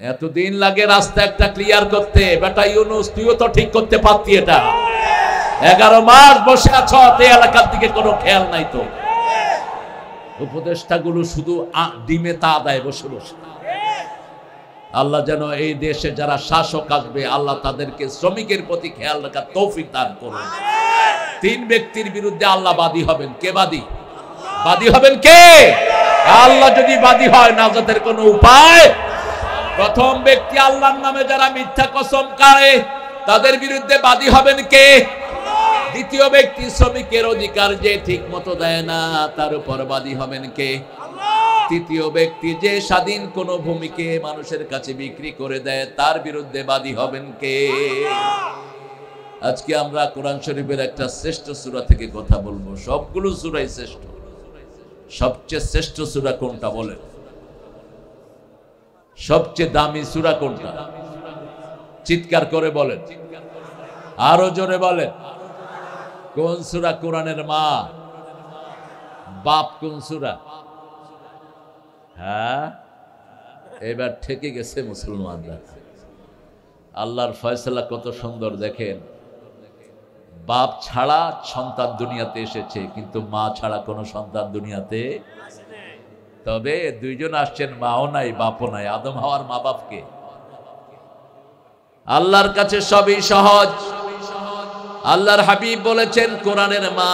এতদিন লাগে রাস্তা একটা ক্লিয়ার করতে। বেটা ইউনুস, তুইও তো ঠিক করতে পারতি এটা। 11 মাস বসে আছো, এই এলাকার দিকে কোনো খেয়াল নাই তো। উপদেষ্টাগুলো শুধু ডিমে তা দেয় বসে বসে। আল্লাহ যেন এই দেশে যারা শাসক আসবে, আল্লাহ তাদেরকে শ্রমিকের প্রতি খেয়াল রাখার তৌফিক দান করুন। 3 ব্যক্তির বিরুদ্ধে আল্লাহ বাদী হবেন। কে বাদী? বাদী হবেন কে? আল্লাহ যদি বাদী হয়, নাজাতের কোনো উপায়? প্রথম ব্যক্তি, আল্লাহর নামে যারা মিথ্যা কসম কাড়ে, তাদের বিরুদ্ধে বাদী হবেন কে? দ্বিতীয় ব্যক্তি, শ্রমিকের অধিকার যে ঠিক মতো দেয় না, তার উপর বাদী হবেন কে? তৃতীয় ব্যক্তি, যে স্বাধীন কোন ভূমিকে মানুষের কাছে বিক্রি করে দেয়, তার বিরুদ্ধে বাদী হবেন কে? আজকে আমরা কোরআন শরীফের একটা শ্রেষ্ঠ সূরা থেকে কথা বলবো। সবগুলো সূরাই শ্রেষ্ঠ। সবচেয়ে শ্রেষ্ঠ সূরা কোনটা বলেন? সবচেয়ে দামি সূরা কোনটা? চিৎকার করে বলেন, আরো জোরে বলেন। কোন সূরা কোরআনের মা? বাপ কোন সূরা? হ্যাঁ, এবার ঠেকে গেছে মুসলমানরা। আল্লাহর ফয়সালা কত সুন্দর দেখেন। বাপ ছাড়া সন্তান দুনিয়াতে এসেছে, কিন্তু মা ছাড়া কোনো সন্তান দুনিয়াতে। তবে দুইজন আসছেন, মাও নাই বাপও নাই। আদম হাওয়ার মা বাপকে। আল্লাহর কাছে সবই সহজ। আল্লাহর হাবিব বলেছেন, কোরআনের মা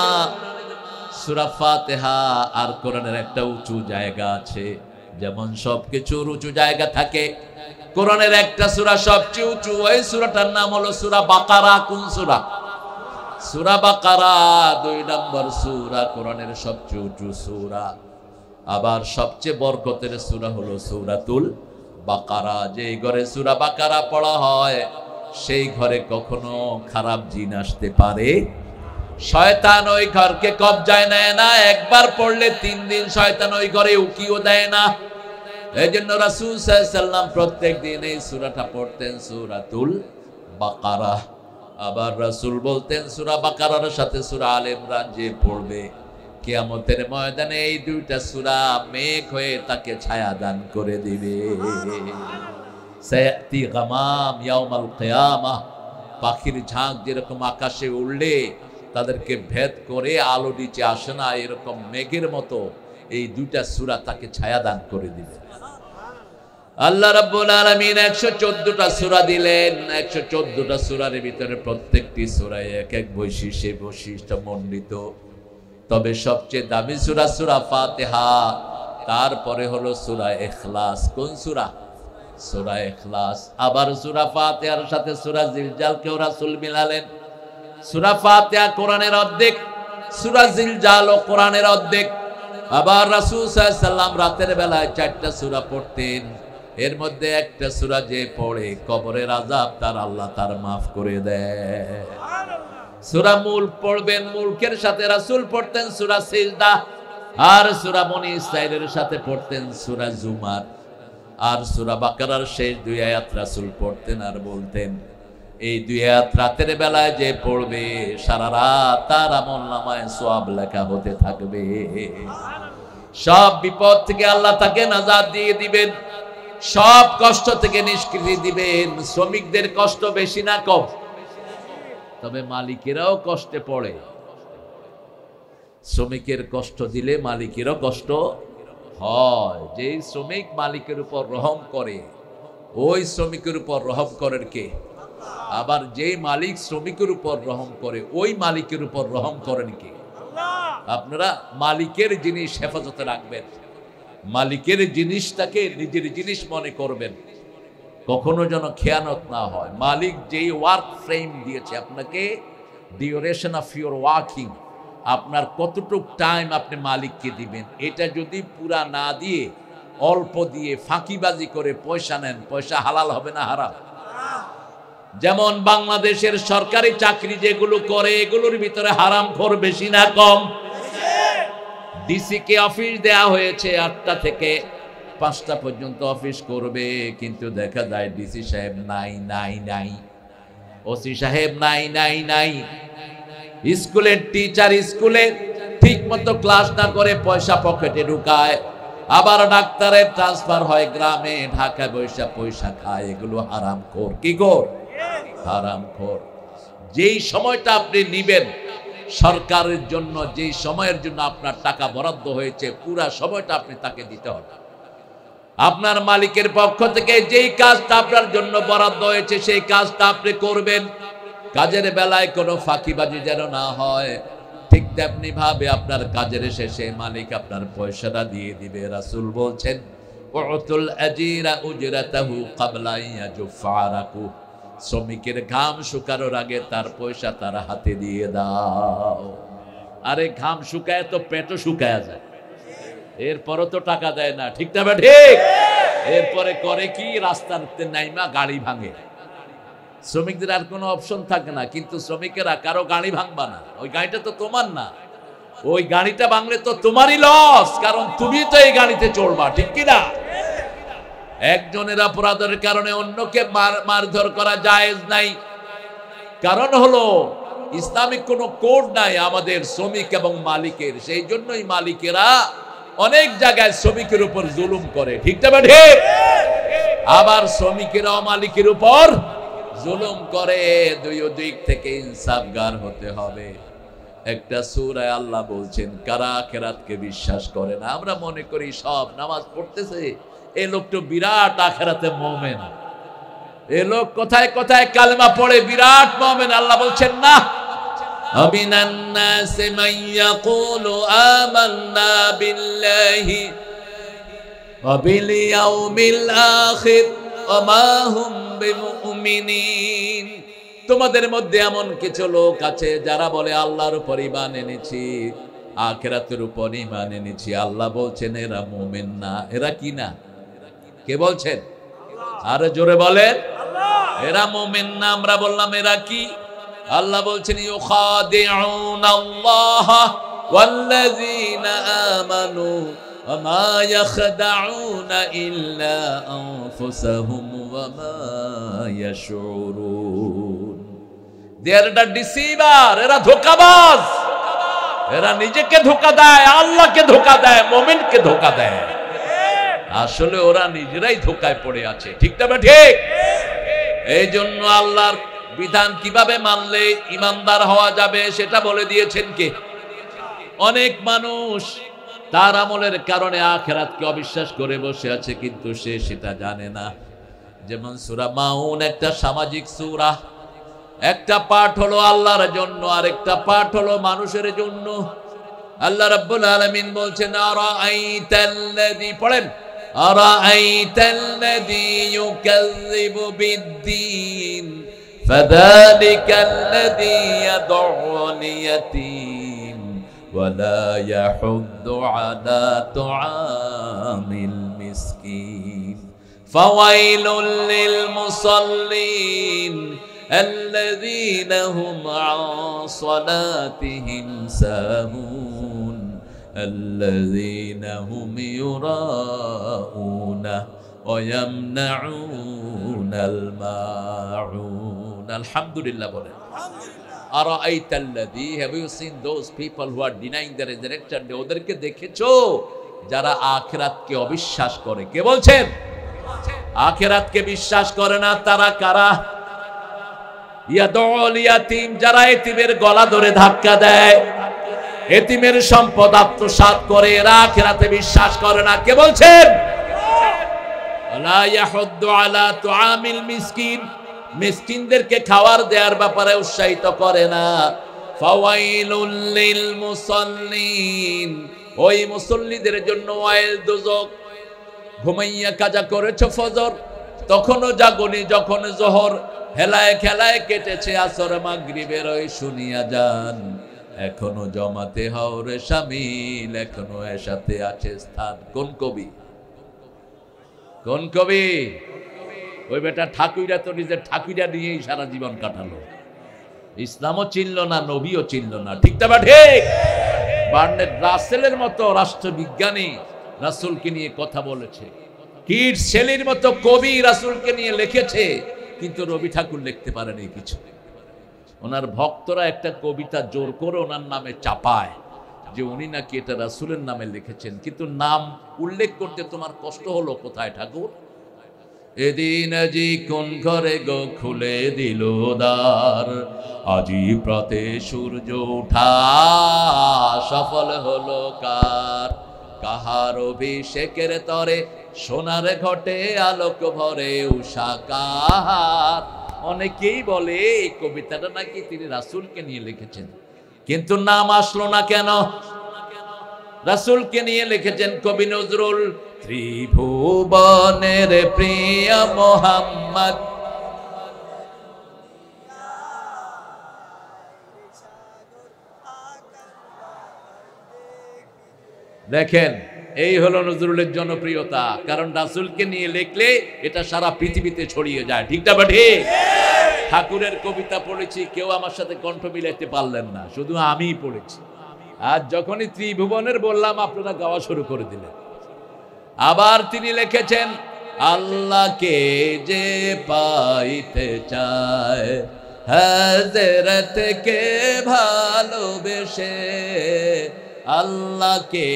সূরা ফাতিহা। আর কোরআনের একটা উঁচু জায়গা আছে, যেমন সবকিছুর উঁচু জায়গা থাকে, কোরআনের একটা সূরা সবচেয়ে উঁচু। ওই সূরাটার নাম হলো সূরা বাকারা। কোন সূরা? সূরা বাকারা 2 নম্বর সূরা, কোরআনের সবচেয়ে উঁচু সূরা। আবার সবচেয়ে বরকতের সূরা হলো সূরাতুল বাকারা। যেই ঘরে সূরা বাকারা পড়া হয়, সেই ঘরে কখনো খারাপ জিন আসতে পারে। শয়তান ওই ঘরকে কবজায় নেয় না। একবার পড়লে 3 দিন শয়তান ওই ঘরে উকিও দেয় না। এই জন্য রাসূল সাল্লাল্লাহু আলাইহি ওয়াসাল্লাম প্রত্যেক দিন এই সূরাটা পড়তেন, সূরাতুল বাকারা। আবার রাসূল বলতেন, সূরা বাকারার সাথে সূরা আলে ইমরান যে পড়বে, কিয়ামতের ময়দানে এই 2টা সূরা মেঘ হয়ে তাকে ছায়া দান করে দিবে। সায়াতি গামাম ইয়াউমাল কিয়ামাহ। পাখির ঝাঁক যেরকম আকাশে উড়লে তাদেরকে ভেদ করে আলো নিচে আসে না, এরকম মেঘের মতো এই 2টা সূরা তাকে ছায়া দান করে দিবে। আল্লাহ রাব্বুল আলামিন 114টা সূরা দিলেন। 114টা সূরার ভিতরে প্রত্যেকটি সূরায় এক এক বৈশিষ্ট্য মণ্ডিত। তবে সবচেয়ে দামি সূরা সূরা ফাতিহা। তারপরে হলো সূরা ইখলাস। কোন সূরা? সূরা ইখলাস। আবার সূরা ফাতিহার সাথে সূরা জিলজালকেও রাসূল মিলালেন। সূরা ফাতিহা কোরআনের অর্ধেক, সূরা জিলজাল ও কোরআনের অর্ধেক। আবার রাসূল সাল্লাল্লাহু আলাইহি ওয়াসাল্লাম রাতের বেলায় 4টা সূরা পড়তেন। এর মধ্যে একটা সূরা যে পড়ে, কবরের আযাব তার আল্লাহ তার মাফ করে দেয়। সূরা মুলক পড়বেন, মুলকের সাথে রাসূল পড়তেন সূরা সিজদা। আর সূরা বনী ইসরাঈলের সাথে পড়তেন সূরা জুমার। আর সূরা বাকারার শেষ 2 আয়াত রাসূল পড়তেন আর বলতেন, এই 2 আয়াত রাতের বেলায় যে পড়বে, সারা রাত তার আমলনামায় সওয়াব লেখা হতে থাকবে। সব বিপদ থেকে আল্লাহ তাকে নাজাত দিয়ে দিবেন, সব কষ্ট থেকে নিষ্কৃতি দিবেন। শ্রমিকদের কষ্ট বেশি না কম? তবে মালিকেরাও কষ্টে পড়ে। শ্রমিকের কষ্ট দিলে মালিকেরও কষ্ট হয়। যেই শ্রমিক মালিকের উপর রহম করে, ওই শ্রমিকের উপর রহম করেন কে? আবার যেই মালিক শ্রমিকের উপর রহম করে, ওই মালিকের উপর রহম করেন কে? আপনারা মালিকের জিনিস হেফাজতে রাখবেন, মালিকের জিনিসটাকে নিজের জিনিস মনে করবেন, কখনো যেন খেয়ানত না হয়। মালিক যেই ওয়ার্ক ফ্রেম দিয়েছে আপনাকে, ডিউরেশন অফ ইউর ওয়ার্কিং, আপনার কতটুক টাইম আপনি মালিককে দিবেন, এটা যদি পুরা না দিয়ে অল্প দিয়ে ফাঁকিবাজি করে পয়সা নেন, পয়সা হালাল হবে না হারাম? যেমন বাংলাদেশের সরকারি চাকরি যেগুলো করে, এগুলোর ভিতরে হারামখোর বেশি না কম? ডিসি কে অফিস দেয়া হয়েছে 8টা থেকে 5টা পর্যন্ত অফিস করবে, কিন্তু দেখা যায় ডিসি সাহেব নাই, ওসি সাহেব নাই। স্কুলের টিচার স্কুলে ঠিক মতো ক্লাস না করে পয়সা পকেটে ঢুকায়, আবার ডাক্তারের ট্রান্সফার হয় গ্রামে, ঢাকায় বৈশা পয়সা খায়। এগুলো হারামখোর। কি খোর? হারামখোর। যেই সময়টা আপনি নিবেন সরকারের জন্য, যেই সময়ের জন্য আপনার টাকা বরাদ্দ হয়েছে, পুরা সময়টা আপনি তাকে দিতে হবে। আপনার মালিকের পক্ষ থেকে যেই কাজটা আপনার জন্য বরাদ্দ হয়েছে সেই কাজটা আপনি করবেন। কাজের বেলায় কোনো ফাঁকিবাজি যেন না হয়। ঠিক তেমনি ভাবে আপনার কাজের শেষে মালিক আপনার পয়সাটা দিয়ে দিবে। রাসূল বলছেন, উতুল আজিরা উজরাতাহু ক্বাবলা ইয়াজুফা আরাকু, শ্রমিকের ঘাম শুকানোর আগে তার পয়সা তার হাতে দিয়ে দাও। আরে ঘাম শুকায় তো পেটও শুকায় যায়, এরপরও তো টাকা দেয় না। ঠিক না ঠিক? এরপরে করে কি? রাস্তাতে নাইমা গাড়ি ভাঙে। শ্রমিকদের আর কোনো অপশন থাকে না, কিন্তু শ্রমিকেরা কারো গাড়ি ভাঙবা না। ওই গাড়িটা তো তোমার না, ওই গাড়িটা ভাঙলে তো তোমারই লস, কারণ তুমি তো এই গাড়িতে চড়বা। ঠিক কিনা? একজনের অপরাধের কারণে অন্যকে মারধর করা জায়েজ নাই। কারণ হলো ইসলামিক কোনো কোড নাই আমাদের শ্রমিক এবং মালিকের। সেই জন্যই মালিকেরা অনেক জায়গায় শ্রমিকের উপর জুলুম করে। ঠিক না ঠিক? আবার শ্রমিকেরাও মালিকের উপর জুলুম করে। দুই দিক থেকে ইনসাফগার হতে হবে। একটা সূরায় আল্লাহ বলছেন, কারা আখিরাতকে বিশ্বাস করে না। আমরা মনে করি সব নামাজ পড়তেছে, এই লোক তো বিরাট আখিরাতে মুমিন, এই লোক কোথায় কোথায় কালেমা পড়ে বিরাট মুমিন। আল্লাহ বলছেন না, আমিনান নাস মান ইয়াকুলু আমান্না বিল্লাহি ওয়া বিল ইয়াউমিল আখির ওয়া মা হুম বিমুমিনিন। তোমাদের মধ্যে এমন কিছু লোক আছে যারা বলে আল্লাহর উপর ঈমান এনেছি, আখিরাতের উপর ঈমান এনেছি। আল্লাহ বলছেন এরা মুমিন না। এরা কি না? কে বলছেন? আরে জোরে বলেন। এরা মুমিন না। আমরা বললাম এরা কি? আল্লাহ বলছেন, ইউখাদিউনাল্লাহ ওয়াল্লাযীনা আমানু ওয়া মা ইয়াখদাউনা ইল্লা আনফুসাহুম ওয়া মা ইয়াশউরুন। দে আর দ্য ডিসিভার। এরা ধোঁকাবাজ। এরা নিজেকে ধোঁকা দেয়, আল্লাহকে ধোঁকা দেয়, মুমিনকে ধোঁকা দেয়। আসলে ওরা নিজেরাই ধোঁকায় পড়ে আছে। ঠিক না ঠিক? এই জন্য আল্লাহর বিধান কিভাবে মানলে ইমানদার হওয়া যাবে সেটা বলে দিয়েছেন কে? অনেক মানুষ তার আমলের কারণে আখিরাতকে অবিশ্বাস করে বসে আছে, কিন্তু সে সেটা জানে না। যেমন সূরা মাউন একটা সামাজিক সূরা, একটা পাঠ হলো আল্লাহর জন্য আর একটা পাঠ হলো মানুষের জন্য। আল্লাহ রাব্বুল আলামিন বলছেন, আরাআইতাল্লাযী, পড়েন, আরাআইতাল্লাযী ইউকাযযিবু বিদ্দীন ফাযালিকাল্লাযী ইয়াদউল ইয়াতীম ওয়া লা ইয়াহুদ্দু আলা তুআমিল মিসকিন ফাওয়াইলুল লিল মুসাল্লিন আল্লাযীনা হুম আন সালাতিহিম সাহুন الذين هم يراءون ويمنعون الماعون. Alhamdulillah বলেন। আরাআইতাল্লাযী, have you seen those people who are denying the resurrection day? ওদেরকে দেখেছো যারা আখিরাতকে অবিশ্বাস করে। কে বলছেন? আখিরাতকে বিশ্বাস করে না তারা কারা? ইয়াদউল ইয়াতীম, যারা এতিমের গলা ধরে ধাক্কা দেয়, এতিমের সম্পদ আত্মসাৎ করে, এরা আখিরাতে বিশ্বাস করে না। কে বলছেন? লা ইয়াহুদ্দু আলা তুআমিল মিসকিন, মিসকিনদেরকে খাবার দেওয়ার ব্যাপারে উৎসাহিত করে না। ফাওয়াইলুল লিল মুসাল্লিন, ওই মুসল্লিদের জন্য ওয়াইল, দুজক। ঘুমাইয়া কাজা করেছো ফজর, তখনও জাগনি যখন জোহর হেলায় খেলায় কেটেছে আসর মাগরিবের ওই শুনিয়া যান, এখনো জমাতে হও রে শামিল, এখনো এসাতে আছে স্থান। কোন কবি? কোন কবি? ওই বেটা ঠাকুইরা তো নিজের ঠাকুইরা নিয়েই সারা জীবন কাটালো। ইসলামও চিনল না, নবীও চিনল না। ঠিক না ঠিক? বার্নার্ড রাসেলের মতো রাষ্ট্রবিজ্ঞানী রাসূলকে নিয়ে কথা বলেছে, কিট শেলির মতো কবি রাসূলকে নিয়ে লিখেছে, কিন্তু রবি ঠাকুর লিখতে পারেনি কিছু। ওনার ভক্তরা একটা কবিতা জোর করে ওনার নামে চাপায়, যে উনি নাকি এটা রাসূলের নামে লিখেছেন, কিন্তু নাম উল্লেখ করতে তোমার কষ্ট হলো কোথায় ঠাকুর? এদিন আজি কোন ঘরে গো খুলে দিল দ্বার, আজি প্রতে সূর্য ওঠা সফল হলো কার, কাহার অভিষেকের তরে সোনার ঘটে আলোক ভরে উষা কাহার। অনেকেই বলে এই কবিতাটা নাকি তিনি রাসূলকে নিয়ে লিখেছেন, কিন্তু নাম আসলো না কেন? রাসূলকে নিয়ে লিখেছেন কবি নজরুল, ত্রিভুবনের প্রিয় মোহাম্মদ। দেখেন, এই হলো নজরুলের জনপ্রিয়তা, কারণ রাসূলকে নিয়ে লিখলে এটা সারা পৃথিবীতে ছড়িয়ে যায়। ঠিক না ঠিক? ঠাকুরের কবিতা পড়েছি, কেউ আমার সাথে কণ্ঠ মিলাইতে পারলেন না, শুধু আমিই পড়েছি। আর যখনই ত্রিভুবনের বললাম আপনারা গাওয়া শুরু করে দিলেন। আবার তিনি লিখেছেন, আল্লাহকে যে পাইতে চায় হযরতকে ভালোবেসে, আল্লাহকে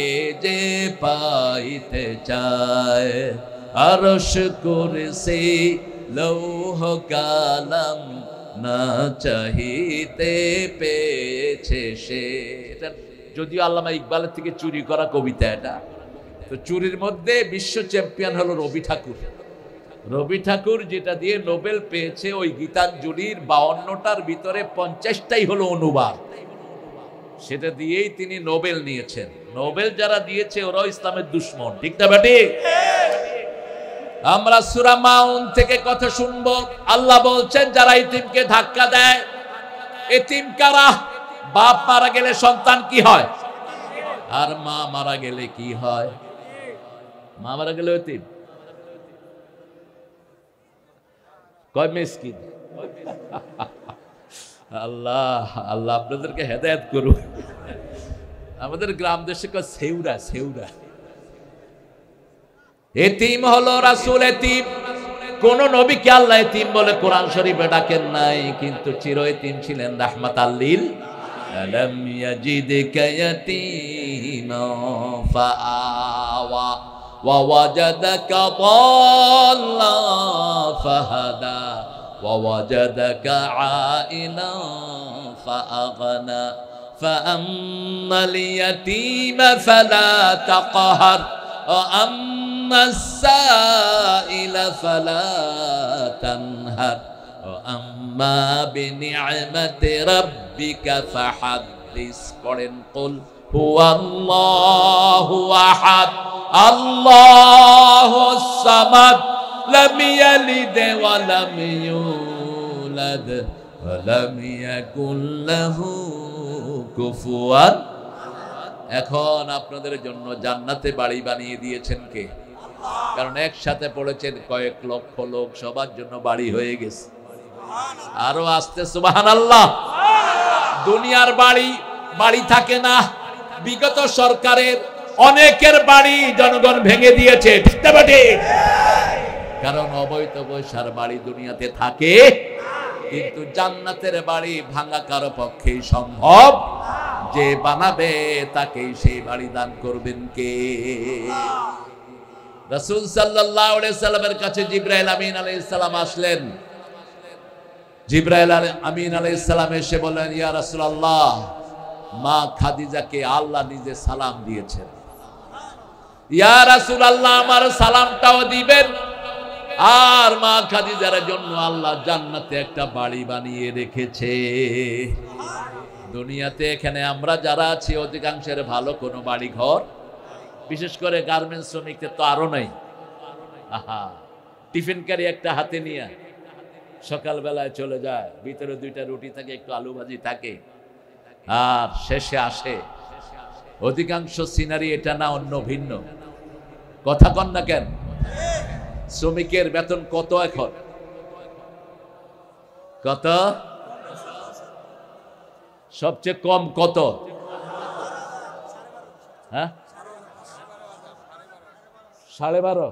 যে পাইতে চায় আরশ কুরসি লৌহ কালাম না চাহিতে পেয়েছে সে। যদিও আল্লামা ইকবালের থেকে চুরি করা কবিতা এটা, তো চুরির মধ্যে বিশ্ব চ্যাম্পিয়ন হলো রবি ঠাকুর। রবি ঠাকুর যেটা দিয়ে নোবেল পেয়েছে, ওই গীতাঞ্জলির 52টার ভিতরে 50টাই হলো অনুবাদ, সেটা দিয়েই তিনি নোবেল নিয়েছেন। নোবেল যারা দিয়েছে ওরাও ইসলামের দুশমন। ঠিক না বেটি? আমরা সূরা মাউন থেকে কথা শুনবো। আল্লাহ বলছেন, যারা ইতিমকে ধাক্কা দেয়, এতিম কারা? বাপ মারা গেলে সন্তান কি হয়? আর মা মারা গেলে কি হয়? মা মারা গেলে এতিম। কয় মিসকিন। আল্লাহ আল্লাহ আপনাদেরকে হেদায়েত করুন। আমাদের গ্রাম দেশে কয় সেউরা সেউরা। এতিম হলো রাসূল এতিম। কোন নবীকে আল্লাহ এতিম বলে কোরআন শরীফে ডাকেন নাই, কিন্তু চির এতিম ছিলেন রাহমাতাল লিল আলাম ইয়াজিদকা ইয়াতীমান ফাআওয়া ওয়া ওয়াজাদাকা দাল্লান ফাহাদা ওয়া ওয়াজাদাকা আইলান ফাআগনা ফাআম্মাল ইয়াতীমা ফালা তাকহার ওয়া السائل فلا تنهر وأما بنعمة ربك فحدث قل هو الله أحد الله الصمد لم يلد ولم يولد ولم يكن له كفوا। এখন আপনাদের জন্য জান্নাতে বাড়ি বানিয়ে দিয়েছেন কে? কারণ একসাথে পড়েছেন কয়েক লক্ষ লোক, সবার জন্য বাড়ি হয়ে গেছে। আরো আসতে সুবহানাল্লাহ। দুনিয়ার বাড়ি বাড়ি থাকে না, বিগত সরকারের অনেকের বাড়ি জনগণ ভেঙে দিয়েছে। ঠিক না ঠিক? কারণ অবৈধ পয়সার বাড়ি দুনিয়াতে থাকে, কিন্তু জান্নাতের বাড়ি ভাঙা কারো পক্ষেই সম্ভব। যে বানাবে তাকেই সেই বাড়ি দান করবেন কে? রাসূল সাল্লাল্লাহু আলাইহি সাল্লামের কাছে জিবরাইল আমিন আলাইহিস সালাম আসলেন। জিবরাইল আমিন আলাইহিস সালাম এসে বললেন, ইয়া রাসূলুল্লাহ, মা খাদিজাকে আল্লাহ নিজে সালাম দিয়েছেন। ইয়া রাসূলুল্লাহ, আমার সালামটাও দিবেন। আর মা খাদিজার জন্য আল্লাহ জান্নাতে একটা বাড়ি বানিয়ে রেখেছে। দুনিয়াতে এখানে আমরা যারা আছি অধিকাংশের ভালো কোনো বাড়ি ঘর, বিশেষ করে গার্মেন্টস শ্রমিকদের তো আরো নাই। আহা, টিফিন ক্যারি একটা হাতে নিয়ে সকালবেলায় চলে যায়, ভিতরে 2টা রুটি থাকে, একটু আলু ভাজি থাকে, আর শেষে আসে। অধিকাংশ সিনারি এটা না, অন্য ভিন্ন। কথা কন না কেন? শ্রমিকের বেতন কত এখন? কত? সবচেয়ে কম কত? হ্যাঁ, 12.5।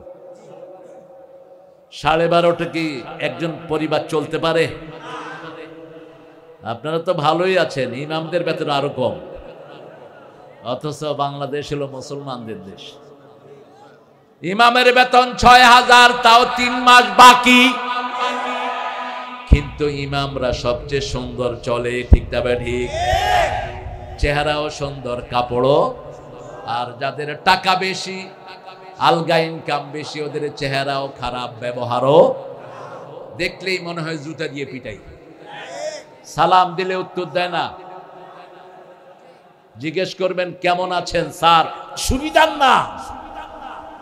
12.5টা কি একজন পরিবার চলতে পারে? আপনারা তো ভালোই আছেন, ইমামদের বেতন আরো কম। অথচ বাংলাদেশ হলো মুসলমানদের দেশ। ইমামের বেতন ৬,০০০, তাও ৩ মাস বাকি। কিন্তু ইমামরা সবচেয়ে সুন্দর চলে, ঠিক তবে ঠিক, চেহারাও সুন্দর, কাপড়ও। আর যাদের টাকা বেশি, আলগা ইনকাম বেশি, ওদের চেহারাও খারাপ, ব্যবহারও দেখলেই মনে হয় জুতা দিয়ে পিটাই। সালাম দিলে উত্তর দেয় না। জিজ্ঞেস করবেন কেমন আছেন স্যার, সুবিধার না,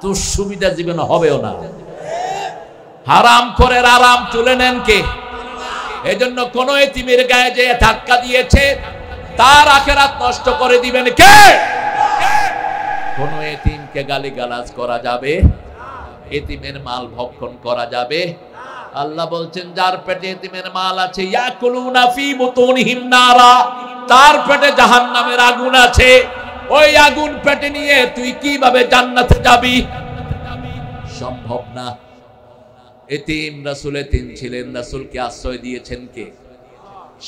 তোর সুবিধা জীবন হবেও না। হারাম করে আরাম তুলে নেন কে? এজন্য কোন এতিমের গায়ে যে ধাক্কা দিয়েছে তার আখিরাত নষ্ট করে দিবেন কে? কোন এতিমকে গালিগালাজ করা যাবে? এতিমের মাল ভক্ষণ করা যাবে? আল্লাহ বলছেন যার পেটে এতিমের মাল আছে, ইয়াকুলুনা ফি বুতুনিহিম নারা, তার পেটে জাহান্নামের আগুন আছে। ওই আগুন পেটে নিয়ে তুই কিভাবে জান্নাতে যাবি? সম্ভব না। এতিম রাসূল এতিম ছিলেন, রাসূলকে আশ্রয় দিয়েছেন কে?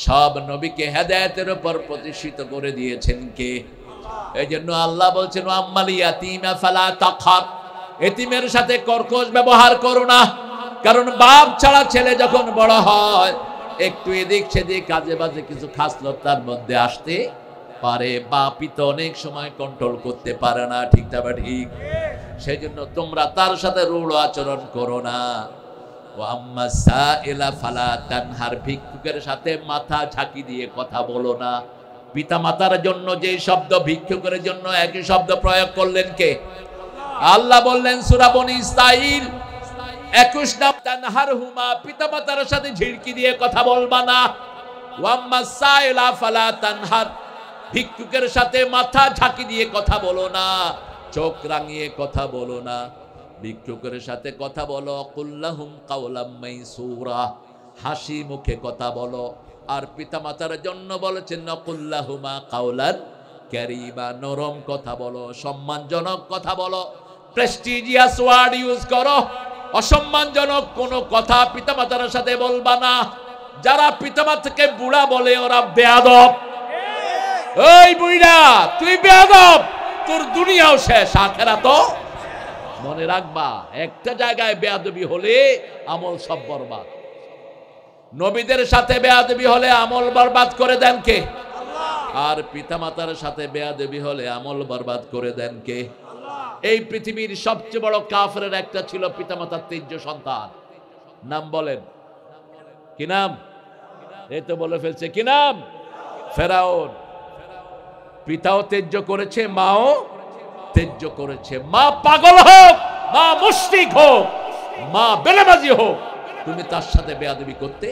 সব নবীকে হেদায়েতের উপর প্রতিষ্ঠিত করে দিয়েছেন কে? এইজন্য আল্লাহ বলছেন আম্মাল ইয়াতীমা ফালা তাকহার, এতিমের সাথে কর্কশ ব্যবহার করো না। কারণ বাপ ছাড়া ছেলে যখন বড় হয় একটু এদিক সেদিক কাজে বাজে কিছু খাসলত তার মধ্যে আসতে পারে, বাপই তো অনেক সময় কন্ট্রোল করতে পারে না, ঠিক না ঠিক? সেই জন্য তোমরা তার সাথে রূঢ় আচরণ করো না। ওয়া আম্মা সাইলা ফালা তানহার, ভিক্ষুকের সাথে মাথা ঝাঁকি দিয়ে কথা বলো না। পিতা মাতার জন্য যে শব্দ ভিক্ষুকের জন্য একই শব্দ প্রয়োগ করলেন কে? আল্লাহ বললেন সূরা বনী ইসরাঈল 21 নাম, তানহারহুমা, পিতা মাতার সাথে ঝিড়কি দিয়ে কথা বলবা না। ওয়া আম্মা সাইলা ফালা তানহার, ভিক্ষুকের সাথে মাথা ঝাঁকি দিয়ে কথা বলো না, চোখ রাঙিয়ে কথা বলো না। ভিক্ষুকের সাথে কথা বলো কুল্লাহুম কাওলাম মাইসুরা, হাসি মুখে কথা বলো। আর পিতামাতার জন্য বলেছেন নকুল্লাহুমা কাওলান কারীমা, নরম কথা বলো, সম্মানজনক কথা বলো। প্রেস্টিজিয়াস ওয়ার্ড ইউজ করো, অসম্মানজনক কোনো কথা পিতামাতার সাথে বলবা না। যারা পিতামাতাকে বুড়া বলে ওরা বেয়াদব। ওই বুইড়া তুই বেয়াদব, তোর দুনিয়াও শেষ, আখিরাতও। মনে রাখবা একটা জায়গায় বেয়াদবি হলে আমল সব বরবাদ। নবীদের সাথে বেয়াদবি হলে আমল বরবাদ করে দেন কে? আর পিতামাতার সাথে বেয়াদবি হলে আমল বরবাদ করে দেন কে? এই পৃথিবীর সবচেয়ে বড় কাফেরের একটা ছিল পিতামাতার তেজ্য সন্তান। নাম বলেন, কি নাম? এই তো বলে ফেলছে, কি নাম? ফেরাউন। পিতাও তেজ্য করেছে, মাও তেজ্য করেছে। মা পাগল হোক, মা মুশরিক হোক, মা বেলামাজি হোক, তুমি তার সাথে বেয়াদবি করতে?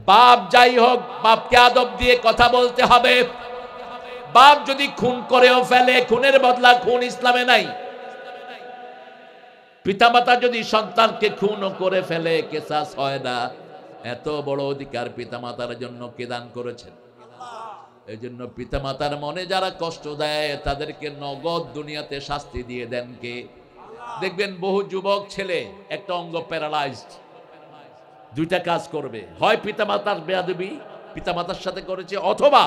বাপ যাই হোক, বাপকে আদব দিয়ে কথা বলতে হবে। বাপ যদি খুন করেও ফেলে, খুনের বদলা খুন ইসলামে নাই। পিতামাতা যদি সন্তানকে খুন করে ফেলে, কেসাস হয় না। এত বড় অধিকার পিতামাতার জন্য কে দান করেছেন? এই জন্য পিতামাতার মনে যারা কষ্ট দেয় তাদেরকে নগদ দুনিয়াতে শাস্তি দিয়ে দেন কে? দেখবেন বহু যুবক ছেলে একটা অঙ্গ প্যারালাইজড, দুইটা কাজ করবে, হয় পিতামাতার বেয়াদবি পিতামাতার সাথে করেছে, অথবা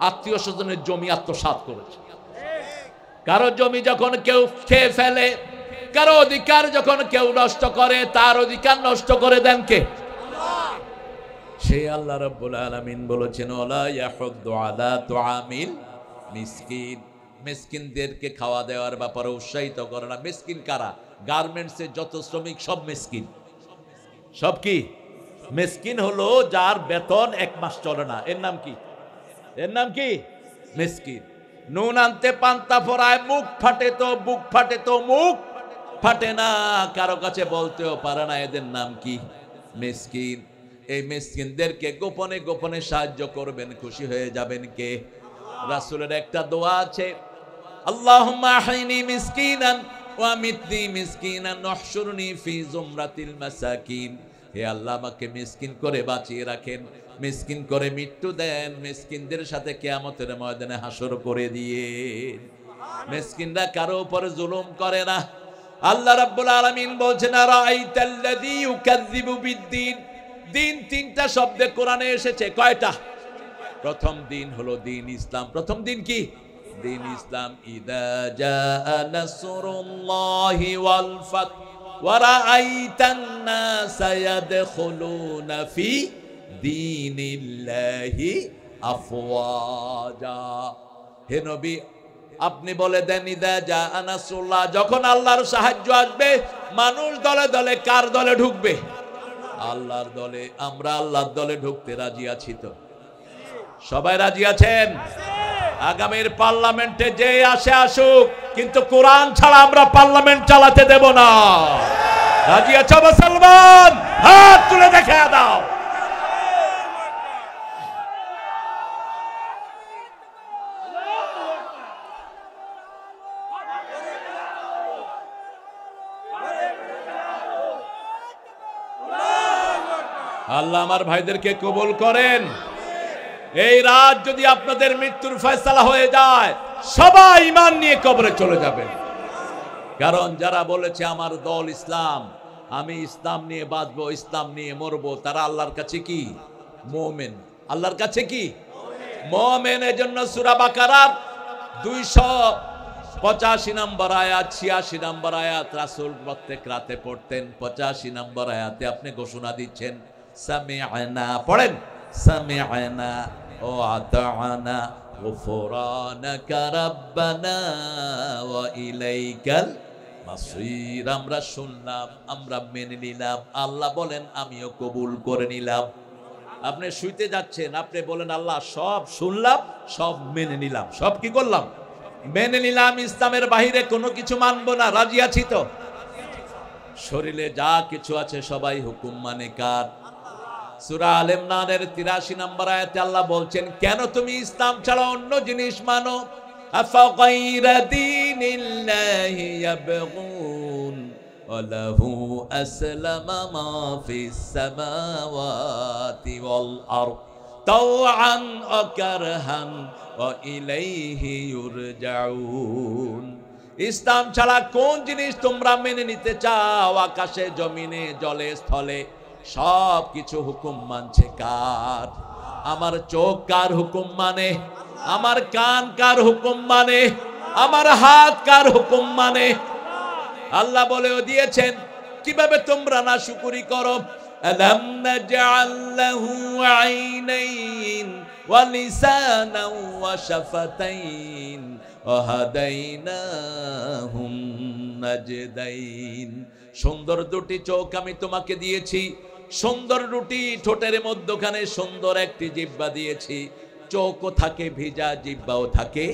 আত্মীয় স্বজনের জমি আত্মসাৎ করেছে। কারো জমি যখন কেউ খেয়ে ফেলে, কারো অধিকার যখন কেউ নষ্ট করে, তার অধিকার নষ্ট করে দেন কে? সেই আল্লাহ রাব্বুল আলামিন বলেছেন ওয়ালা ইয়াহুদ্দু আলা তুআমিল মিসকিন, মিসকিনদেরকে খাওয়া দেওয়ার ব্যাপারে উৎসাহিত করে না। মিসকিন কারা? গার্মেন্টসে যত শ্রমিক সব মিসকিন। সব কি মিসকিন? হলো যার বেতন 1 মাস চলে না, এর নাম কি? এর নাম কি? মিসকিন। নুন আনতে পান্তা ফোরায়, মুখ ফাটে তো বুক ফাটে তো মুখ ফাটে না, কারো কাছে বলতেও পারে না, এদের নাম কি? মিসকিন। এই মিসকিনদেরকে গোপনে গোপনে সাহায্য করবেন, খুশি হয়ে যাবেন কে? রাসূলের একটা দোয়া আছে, আল্লাহুম্মা আহইনি মিসকিনান ওয়া আমিতনি মিসকিনান ওয়াহশুরনি ফি জুমরাতিল মাসাকিন। হে আল্লাহ, আমাকে মিসকিন করে বাঁচিয়ে রাখেন, মিসকিন করে মৃত্যু দেন, মিসকিনদের সাথে কিয়ামতের ময়দানে হাসর করে দিয়ে। মিসকিনরা কারো উপরে জুলুম করে না। আল্লাহ রাব্বুল আলামিন বলছেন আরাআইতাল্লাযী ইউকাযযিবু বিদ্দীন। দিন 3টা শব্দে কোরআনে এসেছে, কয়টা? প্রথম দিন হলো দিন ইসলাম। প্রথম দিন কি? দিন ইসলাম। ইদা জাআ নাসরুল্লাহি ওয়াল ফাত ওয়া রাআইতান নাসা ইয়াদখুলুনা ফি দীনিল্লাহি আফওয়াজা। হে নবী, আপনি বলে দেন ইদা জাআ নাসরুল্লাহ, যখন আল্লাহর সাহায্য আসবে মানুষ দলে দলে কার দলে ঢুকবে? আল্লাহর দলে। আমরা আল্লাহর দলে ঢুকতে রাজি আছি তো? সবাই রাজি আছেন? আগামীর পার্লামেন্টে যে আসে আসুক, কিন্তু কোরআন ছাড়া আমরা পার্লামেন্ট চালাতে দেব না। রাজি আছো মুসলমান? হাত তুলে দেখা দাও। আল্লাহ আমার ভাইদেরকে কবুল করেন। এই রাত যদি আপনাদের মৃত্যুর ফয়সালা হয়ে যায়, সবাই ঈমান নিয়ে কবরে চলে যাবেন। কারণ যারা বলেছে আমার দল ইসলাম, আমি ইসলাম নিয়ে বাঁচবো, ইসলাম নিয়ে মরবো, তারা আল্লাহর কাছে কি? মুমিন। আল্লাহর কাছে কি? মুমিন। এজন্য সূরা বাকারার 285 নম্বর আয়াত, 86 নম্বর আয়াত রাসূল প্রত্যেক রাতে পড়তেন। 85 নম্বর আয়াতে আপনি ঘোষণা দিচ্ছেন সামি'না, পড়েন, সামি'না ওয়া আতা'না গুফরানাকা রাব্বানা ওয়া ইলাইকাল মাসির। আমরা শুনলাম, আমরা মেনে নিলাম। আল্লাহ বলেন আমিও কবুল করে নিলাম। আপনি শুইতে যাচ্ছেন, আপনি বলেন আল্লাহ সব শুনলাম, সব মেনে নিলাম। সব কি করলাম? মেনে নিলাম। ইসলামের বাহিরে কোনো কিছু মানবো না। রাজি আছি তো? শরীরে যা কিছু আছে সবাই হুকুম মানে কার? সূরা আল ইমরানের 83 নম্বর আয়াতে আল্লাহ বলছেন, কেন তুমি ইসলাম ছাড়া অন্য জিনিস মানো? আফা গায়রা দীনিল্লাহি ইয়াবগুন ওয়া লাহু আসলামা মা ফিস সামাওয়াতি ওয়াল আরদ তাওআন ওয়া কারহান ওয়া ইলাইহি ইউরজাউন। ইসলাম ছাড়া কোন জিনিস তোমরা মেনে নিতে চাও? আকাশে, জমিনে, জলে, স্থলে সব কিছু হুকুম মানছে কার? আমার চোখ কার হুকুম মানে? আমার কান কার হুকুম মানে? আমার হাত কার হুকুম মানে? আল্লাহ বলেও দিয়েছেন, কিভাবে তোমরা না শুকরি করো? আলাম নাজআল লাহু আইনাইন ওয়া লিসানান ওয়া শাফাতাইন ওয়া হাদাইনাহুম নাজদাইন। সুন্দর দুটি চোখ আমি তোমাকে দিয়েছি, সুন্দর দুটি ঠোঁটের মধ্যখানে সুন্দর একটি জিহ্বা দিয়েছি। চোখও থাকে ভিজা, জিহ্বাও থাকে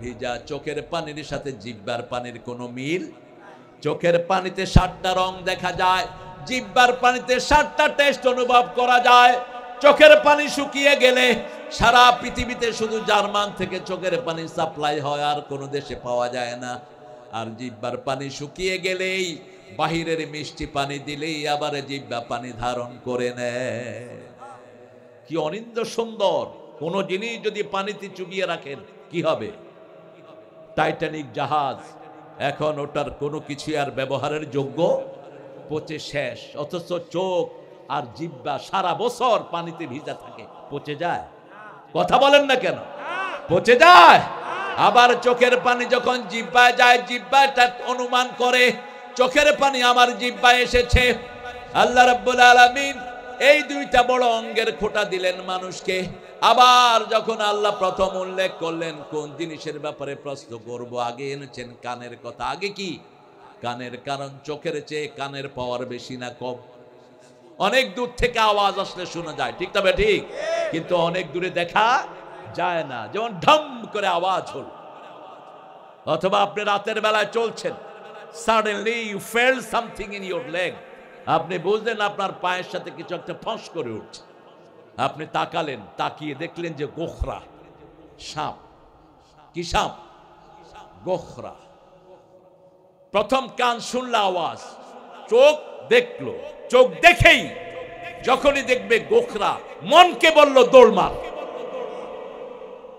ভিজা। চোখের পানির সাথে জিহ্বার পানির কোনো মিল? চোখের পানিতে 7টা রং দেখা যায়, জিহ্বার পানিতে 7টা টেস্ট অনুভব করা যায়। চোখের পানি শুকিয়ে গেলে সারা পৃথিবীতে শুধু জার্মান থেকে চোখের পানি সাপ্লাই হয়, আর কোনো দেশে পাওয়া যায় না। আর জিহ্বার পানি শুকিয়ে গেলেই, বাহিরের মিষ্টি পানি দিলেই আবার জিহ্বা পানি ধারণ করে নেয়। কি অনিন্দ্য সুন্দর! কোন জিনিস যদি পানিতে চুবিয়ে রাখেন কি হবে? টাইটানিক জাহাজ, এখন ওটার কোনো কিছু আর ব্যবহারের যোগ্য, পচে শেষ। অথচ চোখ আর জিহ্বা সারা বছর পানিতে ভিজা থাকে, পচে যায়? কথা বলেন না কেন? পচে যায়। আবার চোখের পানি যখন জিহ্বায় যায়, জিহ্বাটা অনুমান করে চোখের পানি আমার জিহ্বায় এসেছে। আল্লাহ রাব্বুল আলামিন এই দুইটা বড় অঙ্গের খোঁটা দিলেন মানুষকে। আবার যখন আল্লাহ প্রথম উল্লেখ করলেন কোন জিনিসের ব্যাপারে প্রশ্ন করব, আগে এনেছেন কানের কথা। আগে কি? কানের। কারণ চোখের চেয়ে কানের পাওয়ার বেশি না কম? অনেক দূর থেকে আওয়াজ আসলে শোনা যায়, ঠিক তবে ঠিক, কিন্তু অনেক দূরে দেখা যায় না। যেমন ঢম করে আওয়াজ হল, অথবা আপনি রাতের বেলায় চলছেন, suddenly you felt something in your leg, আপনি বুঝলেন আপনার পায়ের সাথে কিছু একটা ফস করে উঠছে। আপনি তাকালেন, তাকিয়ে দেখলেন যে গোখরা, সাপ। কি সাপ? গোখরা। প্রথম কান শুনলো আওয়াজ, চোখ দেখলো, চোখ দেখেই যখনই দেখবে গোখরা, মনকে বলল দৌড় মার।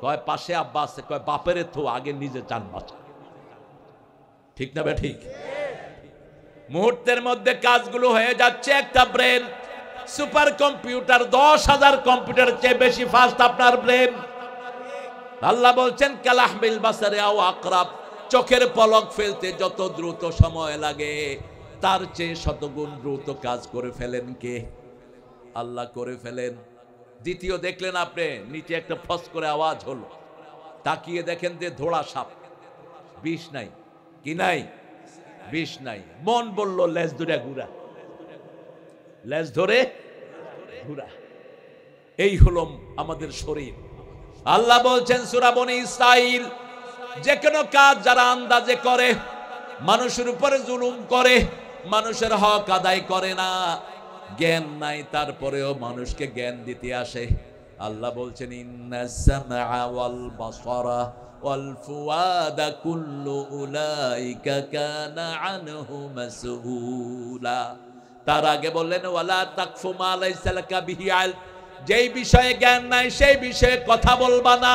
কয় পাশে আব্বা আছে, কয় বাপের থো, আগে নিজে চান বাঁচা। ঠিক না বে ঠিক? মুহূর্তের মধ্যে কাজগুলো হয়ে যাচ্ছে। একটা ব্রেন, সুপার কম্পিউটার, 10,000 কম্পিউটার চেয়ে বেশি ফাস্ট আপনার ব্রেন। আল্লাহ বলছেন কালাহমিল বাসারে আও আকরাব, চোখের পলক ফেলতে যত দ্রুত সময় লাগে তার চেয়ে শতগুণ দ্রুত কাজ করে ফেলেন কে? আল্লাহ করে ফেলেন। দ্বিতীয় দেখলেন আপনি নিচে একটা ফস করে আওয়াজ হলো, তাকিয়ে দেখেন যে ধোড়া সাপ, বিষ নাই, কি নাই? বিষ নাই। মন বলল লেজ ধরে ঘুরা, লেজ ধরে ঘুরা। এই হলো আমাদের শরীর। আল্লাহ বলছেন সূরা বনী ইসরাঈল, যে কোনো কাজ যারা আন্দাজে করে, মানুষের উপরে জুলুম করে, মানুষের হক আদায় করে না, জ্ঞান নাই, তারপরেও মানুষকে জ্ঞান দিতে আসে। আল্লাহ বলছেন ইন্নাস সামআ ওয়াল বাসারা ওয়াল ফুআদা কুল্লু উলাইকা কানা আনহু মাসউলা। তার আগে বললেন ওয়ালা তাকফু মা লাইসা লাকা বিহি ইলম, যেই বিষয়ে জ্ঞান নাই সেই বিষয়ে কথা বলবা না।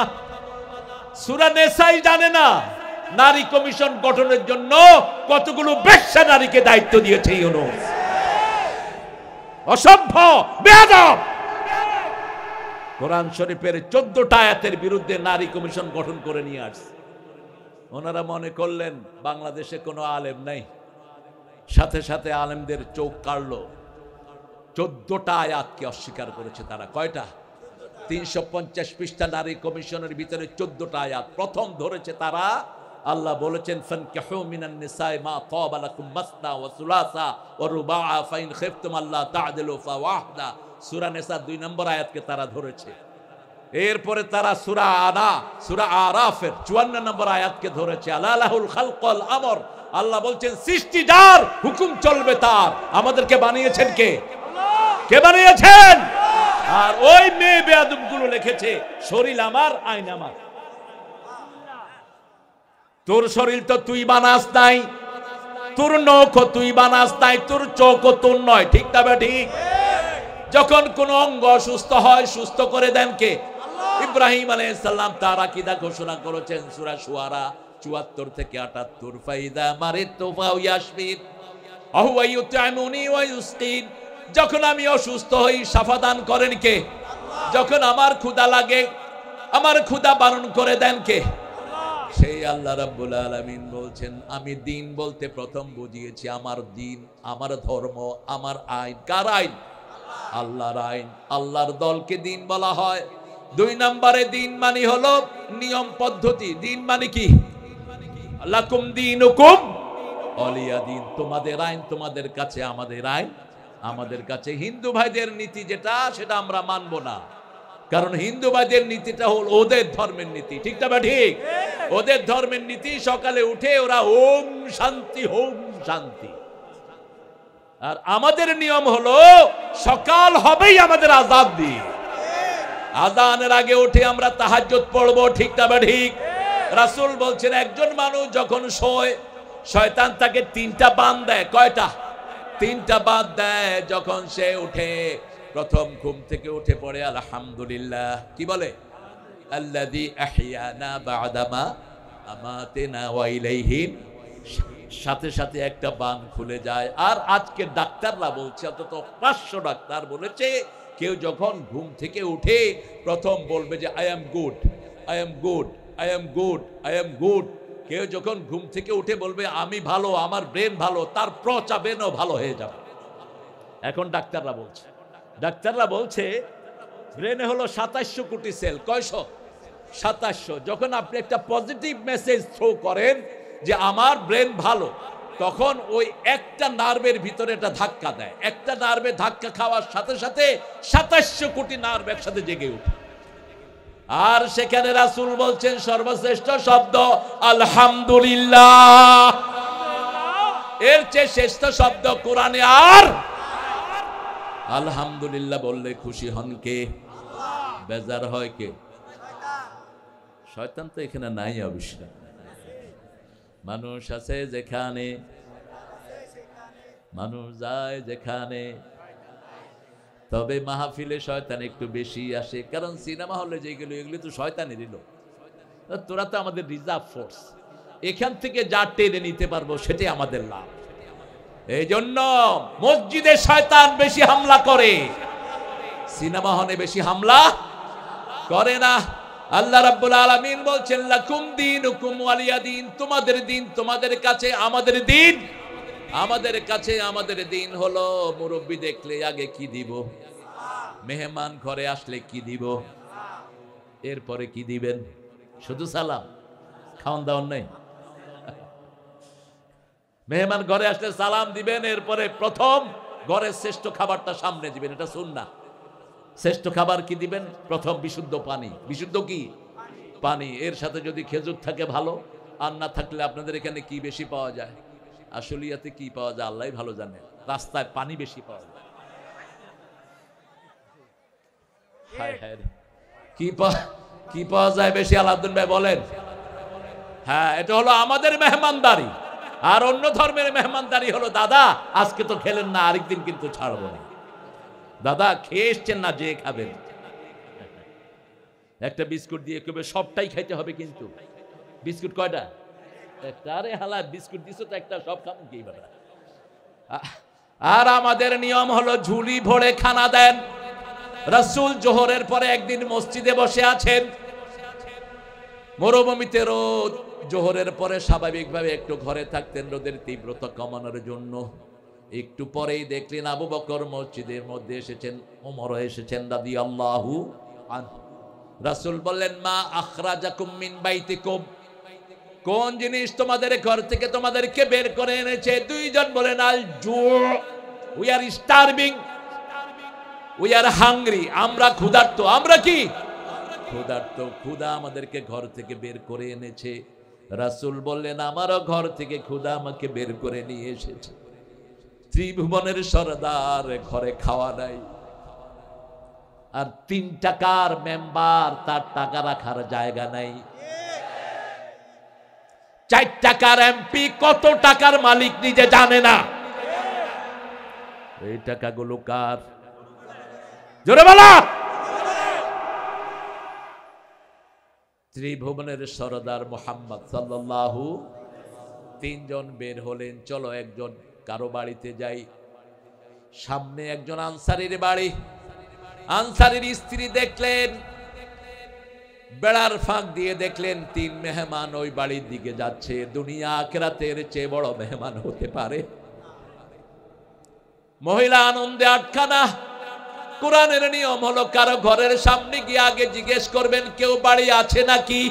সূরা নিসাই জানে না নারী কমিশন গঠনের জন্য কতগুলো বেশ্যা নারীকে দায়িত্ব দিয়েছে ইউনূস। অসভ্য, বেয়াদব। কোরআন শরীফের 14টা আয়াতের বিরুদ্ধে নারী কমিশন গঠন করে নিয়ে আসছে। ওনারা মনে করলেন বাংলাদেশে কোনো আলেম নাই, সাথে সাথে আলেমদের চোখ কাড়লো। 14টা আয়াতকে অস্বীকার করেছে তারা। কয়টা? 350 পৃষ্ঠা নারী কমিশনের ভিতরে 14টা আয়াত প্রথম ধরেছে তারা। আল্লাহ বলেছেন ফানকিহু মিনান নিসাই মা তাবা লাকুম মাসনা ওয়া সুলাসা ওয়া রুবাআ ফাইন খিফতুম আল্লা তা'দিলু ফাওয়াহদা। সূরা নিসা 2 নম্বর আয়াতকে তারা ধরেছে। এরপরে তারা সূরা আরাফের 54 নম্বর আয়াতকে ধরেছে। আলালাহুল খালক ওয়াল আমর, আল্লাহ বলছেন সৃষ্টি যার, হুকুম চলবে তার। আমাদেরকে বানিয়েছেন কে? কে বানিয়েছেন? আর ওই মেয়ে বেয়াদব গুলো লিখেছে শরীর আমার, আইন আমার। তোর শরীর তো তুই বানাস নাই, তোর নখ তুই বানাস নাই, তোর চোখ তোর নয়, ঠিক না বে ঠিক? যখন কোন অঙ্গ অসুস্থ হয় সুস্থ করে দেন কে? ইব্রাহিম আলাইহিস সালাম তার আকীদা ঘোষণা করেছেন সূরা শুআরা 74 থেকে 78, ফাইদা মারিতু ফায়াশফিন ওয়া হুয়া ইউত'আমুনি ওয়া ইউসকিন। যখন আমি অসুস্থ হই শাফা দান করেন কে? যখন আমার ক্ষুধা লাগে, আমার ক্ষুধা বারণ করে দেন কে? সেই আল্লাহ রাব্বুল আলামিন বলছেন আমি দিন বলতে প্রথম বুঝিয়েছি আমার দিন, আমার ধর্ম, আমার আইন। কার আইন? আল্লাহর আইন। আল্লাহর দলকে দিন বলা হয়। 2 নম্বরে দিন মানে হলো নিয়ম পদ্ধতি। দিন মানে কি? লাকুম দীনুকুম ওয়ালিয়া দিন, তোমাদের আইন তোমাদের কাছে, আমাদের আইন আমাদের কাছে। হিন্দু ভাইদের নীতি যেটা, সেটা আমরা মানব না, কারণ হিন্দু ভাইদের নীতিটা হল ওদের ধর্মের নীতি, ঠিক না ঠিক? ওদের ধর্মের নীতি সকালে উঠে ওরা ওম শান্তি হোম শান্তি, আর আমাদের নিয়ম হলো সকাল হবেই আমাদের আযান দিয়ে, আযানের আগে উঠে আমরা তাহাজ্জুদ পড়বো, ঠিক না ঠিক? রাসূল বলছেন একজন মানুষ যখন শোয় শয়তান তাকে 3টা বান দেয়। কয়টা? 3টা বান দেয়। যখন সে উঠে প্রথম ঘুম থেকে উঠে পড়ে আলহামদুলিল্লাহ, কি বলে? আল্লাযী আহইয়ানা বা'দামা আমাতানা ওয়া ইলাইহি, সাথে সাথে একটা বান খুলে যায়। আর আজকে ডাক্তাররা বলছে, অন্তত 500 ডাক্তার বলেছে, কেউ যখন ঘুম থেকে উঠে প্রথম বলবে যে I am good, I am good, I am good, I am good. কেউ যখন ঘুম থেকে উঠে বলবে আমি ভালো, আমার ব্রেন ভালো, তার প্রচা ব্রেনও ভালো হয়ে যাবে। এখন ডাক্তাররা বলছে ব্রেনে হলো 2700 কোটি সেল। কয়শো? 2700। যখন আপনি একটা পজিটিভ মেসেজ থ্রো করেন যে আমার ব্রেন ভালো, তখন ওই একটা নার্ভের ভিতরে একটা ধাক্কা দেয়। একটা নার্ভে ধাক্কা খাওয়ার সাথে সাথে 2700 কোটি নার্ভ একসাথে জেগে ওঠে। আর সেখানে রাসূল বলছেন সর্বশ্রেষ্ঠ শব্দ আলহামদুলিল্লাহ। এর চেয়ে শ্রেষ্ঠ শব্দ কোরআনে আর আলহামদুলিল্লাহ বললে খুশি হন কে? বেজার হয় কে? শয়তান তো এখানে নাই। অবশ্য মানুষ আছে যেখানে, মানুষ যায় যেখানে, তবে মাহফিলে শয়তান একটু বেশি আসে, কারণ সিনেমা হলে যেগুলো এগুলো তো শয়তানেরই লোক। তোরা তো আমাদের রিজার্ভ ফোর্স, এখান থেকে যা টেনে নিতে পারবো সেটাই আমাদের লাভ। এই জন্য মসজিদে শয়তান বেশি হামলা করে, সিনেমা হলে বেশি হামলা করে না। আল্লাহ রাব্বুল আলামিন বলছেন লাকুম দীনুকুম ওয়ালিয়া দীন, তোমাদের দিন তোমাদের কাছে, আমাদের দিন আমাদের কাছে। আমাদের দিন হলো মুরব্বি দেখলে আগে কি দিব, মেহমান ঘরে আসলে কি দিব, এরপরে কি দিবেন? শুধু সালাম, খাওয়ান দাওয়ান নেই। মেহমান ঘরে আসলে সালাম দিবেন, এরপরে প্রথম ঘরের শ্রেষ্ঠ খাবারটা সামনে দিবেন, এটা সুন্নাহ। শ্রেষ্ঠ খাবার কি দিবেন? প্রথম বিশুদ্ধ পানি। বিশুদ্ধ কি? পানি। এর সাথে যদি খেজুর থাকে ভালো, আর না থাকলে আপনাদের এখানে কি বেশি পাওয়া যায়? আশুলিয়াতে কি পাওয়া যায় আল্লাহই ভালো জানে। রাস্তায় পানি বেশি পাওয়া যায়। হায় হায়, কি পাওয়া যায় বেশি আলাউদ্দিন ভাই বলেন? হ্যাঁ, এটা হলো আমাদের মেহমানদারি। আর অন্য ধর্মের মেহমানদারি হলো দাদা আজকে তো খেলেন না, আরেকদিন কিন্তু ছাড়বো না। দাদা খেয়ে এসছেন না, যে খাবেন। একটা বিস্কুট দিয়ে কেউ সবটাই খাইতে হবে, কিন্তু বিস্কুট কয়টা? একটা। আরে হালা, বিস্কুট দিছো তো একটা, সব খাবেন কি বাবা? আর আমাদের নিয়ম হলো ঝুলি ভরে খানা দেন। রাসূল জোহরের পরে একদিন মসজিদে বসে আছেন, মরুভূমিতে রোদ। জোহরের পরে স্বাভাবিকভাবে একটু ঘরে থাকতেন রোদের তীব্রতা কমানোর জন্য। একটু পরেই দেখলেন আবু বকর মসজিদের মধ্যে এসেছেন, ওমর এসেছেন রাদিয়াল্লাহু আনহু। রাসূল বললেন মা আখরাজাকুম মিন বাইতিকুম, কোন জিনিস তোমাদের ঘর থেকে তোমাদেরকে বের করে এনেছে? দুইজন বলেন আল জু, we are starving, we are hungry, আমরা ক্ষুধার্ত। আমরা কি ক্ষুধার্ত? ক্ষুধা আমাদেরকে ঘর থেকে বের করে এনেছে। রাসূল বললেন আমারও ঘর থেকে ক্ষুধা আমাকে বের করে নিয়ে এসেছে। ত্রিভুবনের সরদার ঘরে খাওয়া নাই, আর 3 টাকার মেম্বার, তার টাকা রাখার জায়গা নাই। 4 টাকার এমপি কত টাকার মালিক নিজে জানে না। এই টাকাগুলো কার? জোরে বলো। ত্রিভুবনের সরদার মুহাম্মদ সাল্লাল্লাহু। 3 জন বের হলেন, চলো একজন কারো বাড়িতে যাই। সামনে একজন আনসারীর বাড়ি। আনসারীর স্ত্রী দেখলেন, বেড়ার ফাঁক দিয়ে দেখলেন 3 মেহমান ওই বাড়ির দিকে যাচ্ছে। দুনিয়া আখিরাতের চেয়ে বড় মেহমান হতে পারে? মহিলা আনন্দে আটখানা। কোরআনের নিয়ম হলো কারো ঘরের সামনে গিয়ে আগে জিজ্ঞেস করবেন কেউ বাড়ি আছে নাকি।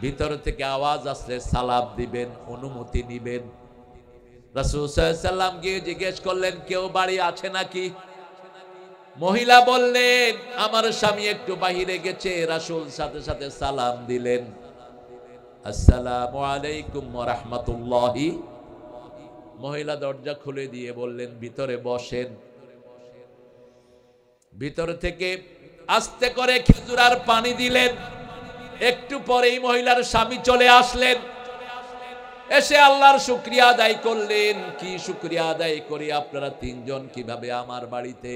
ভিতর থেকে আওয়াজ আসলে সালাম দিবেন, অনুমতি নিবেন। রাসূল সাল্লাল্লাহু আলাইহি ওয়াসাল্লাম গিয়ে জিজ্ঞেস করলেন কেউ বাড়ি আছে নাকি। মহিলা বললেন আমার স্বামী একটু বাহিরে গেছে। রাসূল সাথে সাথে সালাম দিলেন, আসসালামু আলাইকুম ওয়া রাহমাতুল্লাহি। মহিলা দরজা খুলে দিয়ে বললেন ভিতরে বসেন। ভিতর থেকে আস্তে করে খেজুর আর পানি দিলেন। একটু পরেই মহিলার স্বামী চলে আসলেন। এসে আল্লাহর শুকরিয়া আদায় করলেন। কি শুকরিয়া আদায় করি, আপনারা 3 জন কিভাবে আমার বাড়িতে?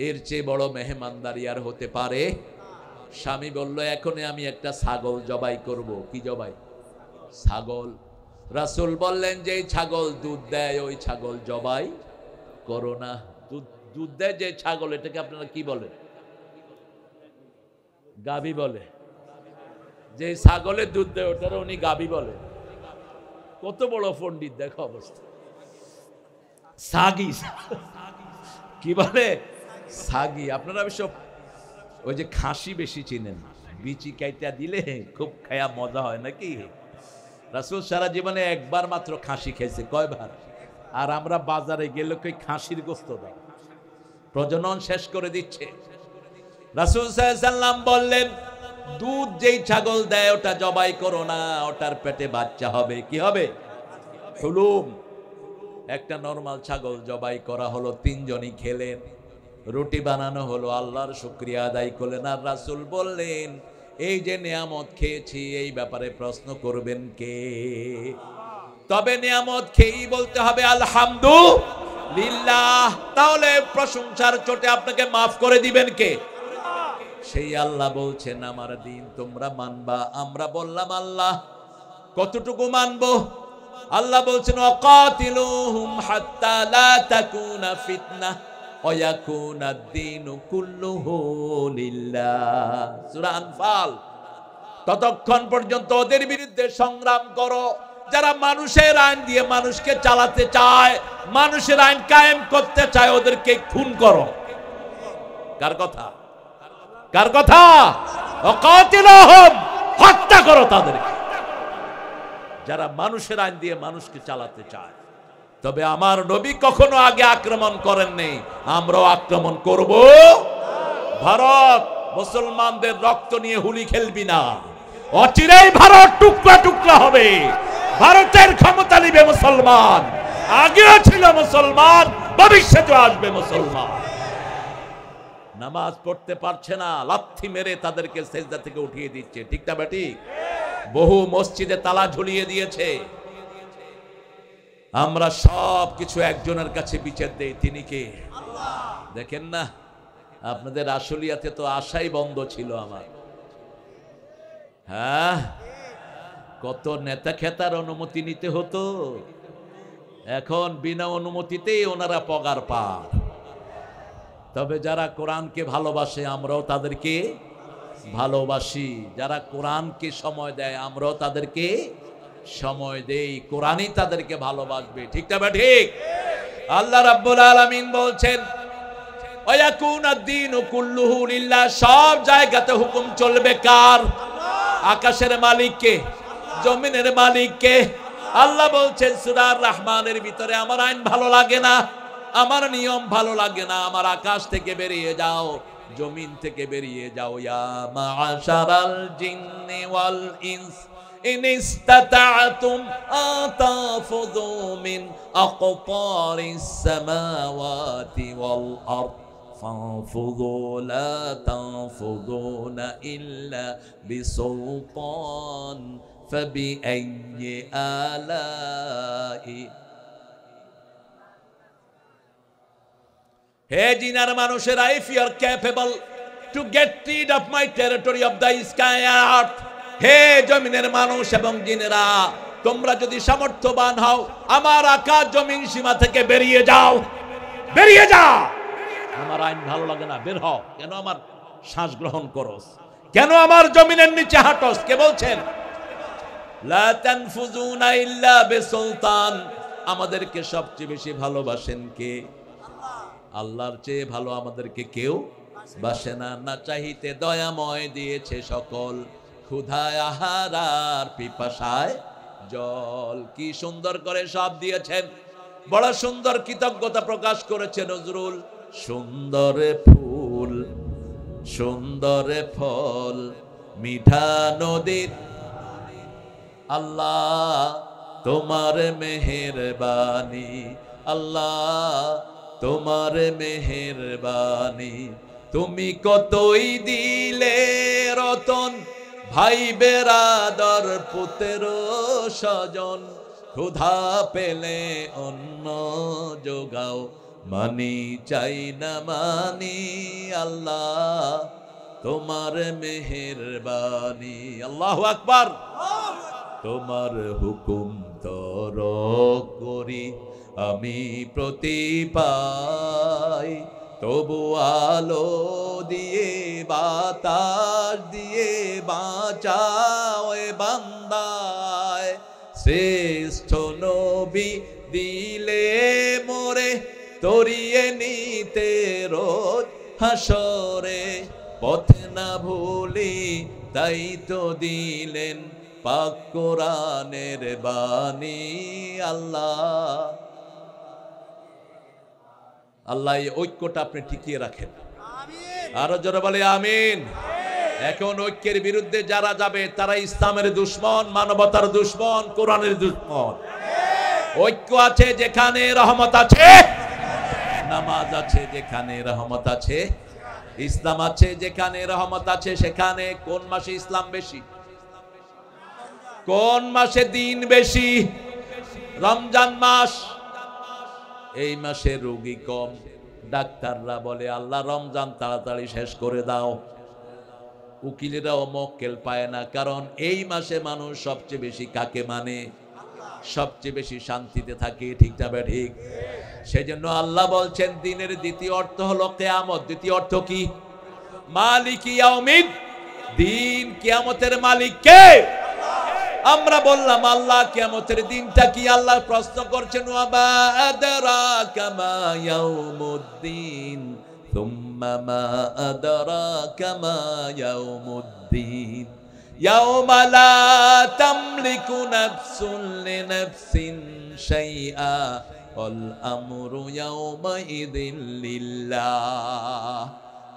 এর চেয়ে বড় মেহমানদারি আর হতে পারে? স্বামী বলল এখনই আমি একটা ছাগল জবাই করব। কি জবাই? ছাগল। রাসূল বললেন যে ছাগল দুধ দেয় ওই ছাগল জবাই করো না। দুধ দেয় যে ছাগল, এটাকে আপনারা কি বলে? গাভী বলে। যে ছাগলের দুধ দেয় ওটার উনি গাভী বলে। কত বড় পণ্ডিত দেখো অবস্থা। সাগি কি বলে? সাগি। আপনারা সব ওই যে খাসি বেশি চিনেন, বিচি কাইটা দিলে খুব খায়া মজা হয় নাকি? রাসূল সারা জীবনে একবার মাত্র খাসি খেয়েছে। কয়বার? আর আমরা বাজারে গেলে কই খাসির গোশত দাও, প্রজনন শেষ করে দিচ্ছে। রাসূল সাল্লাল্লাহু আলাইহি ওয়াসাল্লাম বললেন দুধ যেই ছাগল দেয় ওটা জবাই করো না, ওটার পেটে বাচ্চা হবে। কি হবে? হুলুম। একটা নরমাল ছাগল জবাই করা হলো, 3 জনই খেলেন। রুটি বানানো হলো, আল্লাহর শুকরিয়া আদায় করলেন। আর রাসূল বললেন এই যে নিয়ামত খেয়েছি এই ব্যাপারে প্রশ্ন করবেন কে? তবে নিয়ামত খেয়েই বলতে হবে আলহামদুলিল্লাহ। তাহলে প্রশংসার চোটে আপনাকে মাফ করে দিবেন কে? সেই আল্লাহ বলছেন আমার দিন তোমরা মানবা। আমরা বললাম আল্লাহ কতটুকু মানবো? আল্লাহ বলছেন ওয়াকাতিলুহুম হাত্তা লা তাকুনা ফিতনাহ ওয়ায়াকুনাদ-দীনু কুল্লুহু লিল্লাহ। সূরা আনফাল। ততক্ষণ পর্যন্ত ওদের বিরুদ্ধে সংগ্রাম করো যারা মানুষের আইন দিয়ে মানুষকে চালাতে চায়, মানুষের আইন কায়েম করতে চায়, ওদেরকে খুন করো। কার কথা? কার কথা? ওয়াকাতিলুহুম, হত্যা করো তাদেরকে, যারা মানুষের আইন দিয়ে মানুষকে চালাতে চায়। তবে আমার নবী কখনো আগে আক্রমণ করেননি, আমরাও আক্রমণ করব। ভারত মুসলমানদের রক্ত নিয়ে হুলি খেলবি না, অচিরেই ভারত টুকরা টুকরা হবে। ভারতের ক্ষমতা নিবে মুসলমান, আগেও ছিল মুসলমান, ভবিষ্যতে আসবে মুসলমান। নামাজ পড়তে পারছে না, লাথি মেরে তাদেরকে সেজদা থেকে উঠিয়ে দিচ্ছে, ঠিক না ঠিক? বহু মসজিদে তালা ঝুলিয়ে দিয়েছে। আমরা সব কিছু একজনের কাছে বিচার দেই, তিনি কে? দেখেন না, আপনাদের আশুলিয়াতে তো আশাই বন্ধ ছিল আমার। হ্যাঁ, কত নেতা খেতার অনুমতি নিতে হতো, এখন বিনা অনুমতিতেই ওনারা পগার পার। তবে যারা কোরআনকে ভালোবাসে আমরাও তাদেরকে ভালোবাসি, যারা কোরআনকে সময় দেয় আমরাও তাদেরকে সময় দেই, কোরআনই তাদেরকে ভালোবাসবে, ঠিক না ঠিক? আল্লাহ রাব্বুল আলামিন বলছেন ওয়ায়াকুনাদ-দীনু কুল্লুহু লিল্লাহ, সব জায়গাতে হুকুম চলবে কার? আকাশের মালিককে, জমিনের মালিককে। আল্লাহ বলছেন সূরা আর-রহমানের ভিতরে, আমার আইন ভালো লাগে না, আমার নিয়ম ভালো লাগে না, আমার আকাশ থেকে বেরিয়ে যাও, জমিন থেকে বেরিয়ে যাও। ইয়া মা'আশারাল জিন্নি ওয়াল ইনস ইন ইসতাতা'তুম আতাফুযু মিন আকতারিস সামাওয়াতি ওয়াল আরদ ফানফুযু লা তানফুযুনা ইল্লা বিসুলতান ফাবিআইয়ি আলাই। হে জিনার মানুষেরা, if you are capable to get rid of my territory of the sky and earth, হে জমিনের মানুষ এবং জিনেরা, তোমরা যদি সামর্থ্যবান হও, আমার আকাশ জমিন সীমা থেকে বেরিয়ে যাও, বেরিয়ে যাও। আমার আইন ভালো লাগে না, বের হও। কেন আমার শ্বাস গ্রহণ করস, কেন আমার জমিনের নিচে হাঁটস? কে বলছেন? লা তানফুজুনা ইল্লা বিসুলতান। আমাদেরকে সবচেয়ে বেশি ভালোবাসেন কে? আল্লাহর চেয়ে ভালো আমাদেরকে কেউ বাসে না। না চাহিতে দয়াময় দিয়েছে সকল, ক্ষুধায় আহার আর পিপাসায় জল। কি সুন্দর করে সব দিয়েছেন, বড় সুন্দর কৃতজ্ঞতা প্রকাশ করেছে নজরুল। সুন্দর ফুল, সুন্দর ফল, মিঠা নদীর, আল্লাহ তোমার মেহেরবানি, আল্লাহ তোমার মেহেরবানি। তুমি কতই দিলে রতন, ভাই বেরাদর পুত্র স্বজন, ক্ষুধা পেলে অন্ন যোগাও, মানি চাই না মানি, আল্লাহ তোমার মেহেরবানি। আল্লাহু আকবার। তোমার হুকুম তর করি আমি প্রতি পাই, তবু আলো দিয়ে বাতাস দিয়ে বাঁচাও এ বান্দায়। শ্রেষ্ঠ নবী দিলে মোরে, তরিয়ে নিতে রোজ হাসরে, পথ না ভুলি তাই তো দিলেন পাক কোরআনের বাণী। আল্লাহ আল্লাহ এই ঐক্যটা আপনি টিকিয়ে রাখেন, আরো জোরে বলে আমিন। এখন ঐক্যের বিরুদ্ধে যারা যাবে তারা ইসলামের দুশমন, মানবতার দুশমন, কোরআনের দুশমন। ঐক্য আছে যেখানে রহমত আছে, নামাজ আছে যেখানে রহমত আছে, ইসলাম আছে যেখানে রহমত আছে। সেখানে কোন মাসে ইসলাম বেশি, কোন মাসে দিন বেশি? রমজান মাস। এই মাসে রোগী কম, ডাক্তাররা বলে আল্লাহ রমজান তাড়াতাড়ি শেষ করে দাও। উকিলেরাও মক্কেল পায় না, কারণ এই মাসে মানুষ সবচেয়ে বেশি কাকে মানে? সবচেয়ে বেশি শান্তিতে থাকে, ঠিক না ঠিক? সেজন্য আল্লাহ বলছেন দিনের দ্বিতীয় অর্থ হলো কিয়ামত। দ্বিতীয় অর্থ কি? মালিক ইয়াউমিদ দিন, কিয়ামতের মালিক কে? আমরা বললাম আল্লাহ। কিয়ামতের দিনটা কি? আল্লাহ প্রশ্ন করছেন ওয়া মা আদরাকা মা ইয়াউমুদ্দিন সুম্মা মা আদরাকা মা ইয়াউমুদ্দিন ইয়াউমা লা তামলিকু নাফসুন লিনাফসিন শাইআ ওয়াল আমরু ইয়াউমা ইযিন লিল্লাহ।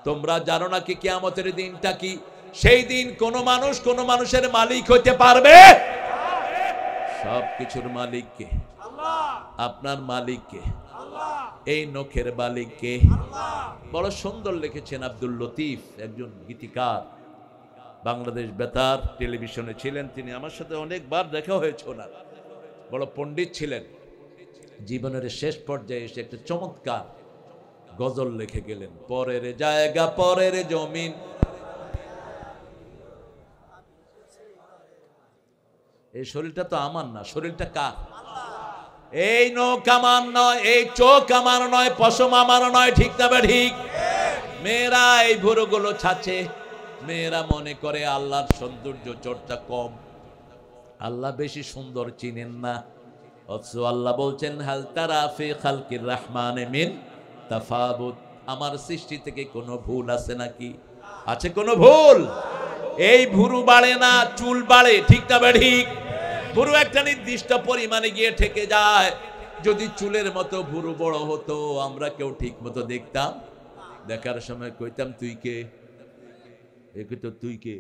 তোমরা জানো না কি কিয়ামতের দিনটা কি? সেই দিন কোন মানুষ কোন মানুষের মালিক হইতে পারবে? সবকিছুর মালিক কে? আল্লাহ। আপনার মালিক কে? আল্লাহ। এই নখের মালিক কে? আল্লাহ। বড় সুন্দর লিখেছেন আব্দুল লতিফ, একজন গীতিকার, বাংলাদেশ বেতার টেলিভিশনে ছিলেন তিনি। আমার সাথে অনেকবার দেখা হয়েছে ওনার। বড় পণ্ডিত ছিলেন। জীবনের শেষ পর্যায়ে এসে একটা চমৎকার গজল লিখে গেলেন। পরের জায়গা পরের জমিন, এই শরীরটা তো আমার না, শরীরটা কার? এই নখ আমার নয়, এই চোখ আমার নয়, পশম আমার নয়। ঠিক না ঠিক? মেয়েরা এই ভুরুগুলো ছাছে, মেয়েরা মনে করে আল্লাহর সৌন্দর্য চর্চা কম, আল্লাহ বেশি সুন্দর চিনেন না। অথচ আল্লাহ বলছেন হাল তারা ফি খালকির রহমানে মিন তাফাবুত, আমার সৃষ্টি থেকে কোনো ভুল আছে নাকি? আছে কোনো ভুল? এই ভুরু বাড়ে না, চুল বাড়ে। ঠিক না ঠিক? ভুরু একটা নির্দিষ্ট পরিমাণে গিয়ে ঠেকে যায়। যদি চুলের মতো ভুরু বড় হতো আমরা কেউ ঠিক মতো দেখতাম? দেখার সময় কইতাম তুই কে? একে তো তুই কে?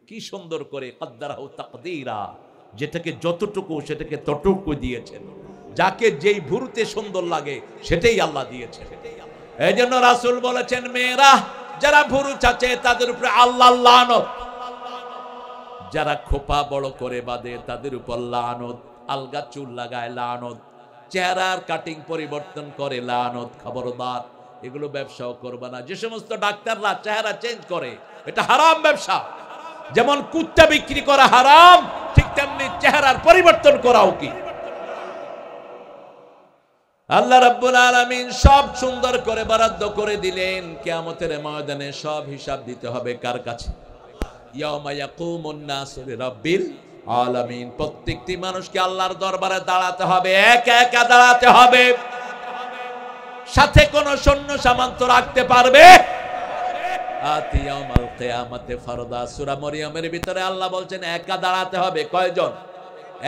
কি সুন্দর করে কদ্দারাহু তাকদীরা, যেটাকে যতটুকু সেটাকে ততটুকু দিয়েছেন। যাকে যেই ভুরুতে সুন্দর লাগে সেটাই আল্লাহ দিয়েছেন। এই জন্য রাসূল বলেছেন মেয়েরা যারা ভুরু চাচে তাদের উপরে আল্লাহর লানত, যারা খোপা বড় করে বাঁধে তাদের উপর লানত, আলগা চুল লাগায় লানত, চেহারার কাটিং পরিবর্তন করে লানত। খবরদার, এগুলো ব্যবসাও করবে না। যে সমস্ত ডাক্তাররা চেহারা চেঞ্জ করে এটা হারাম ব্যবসা। যেমন কুত্তা বিক্রি করা হারাম, ঠিক তেমনি চেহারার পরিবর্তন করাও কি? আল্লাহ রাব্বুল আলামিন সব সুন্দর করে বরাদ্দ করে দিলেন। কিয়ামতের ময়দানে সব হিসাব দিতে হবে কার কাছে? ইয়াউমা ইয়াকুমুন নাসু লিরাব্বিল আলামিন। প্রত্যেকটি মানুষকে আল্লাহর দরবারে দাঁড়াতে হবে, একা একা দাঁড়াতে হবে। সাথে কোন সৈন্য সামন্ত রাখতে পারবে? আতি ইয়াউমাল কিয়ামাতে ফারদা। সূরা মরিয়মের ভিতরে আল্লাহ বলছেন একা দাঁড়াতে হবে। কয়জন?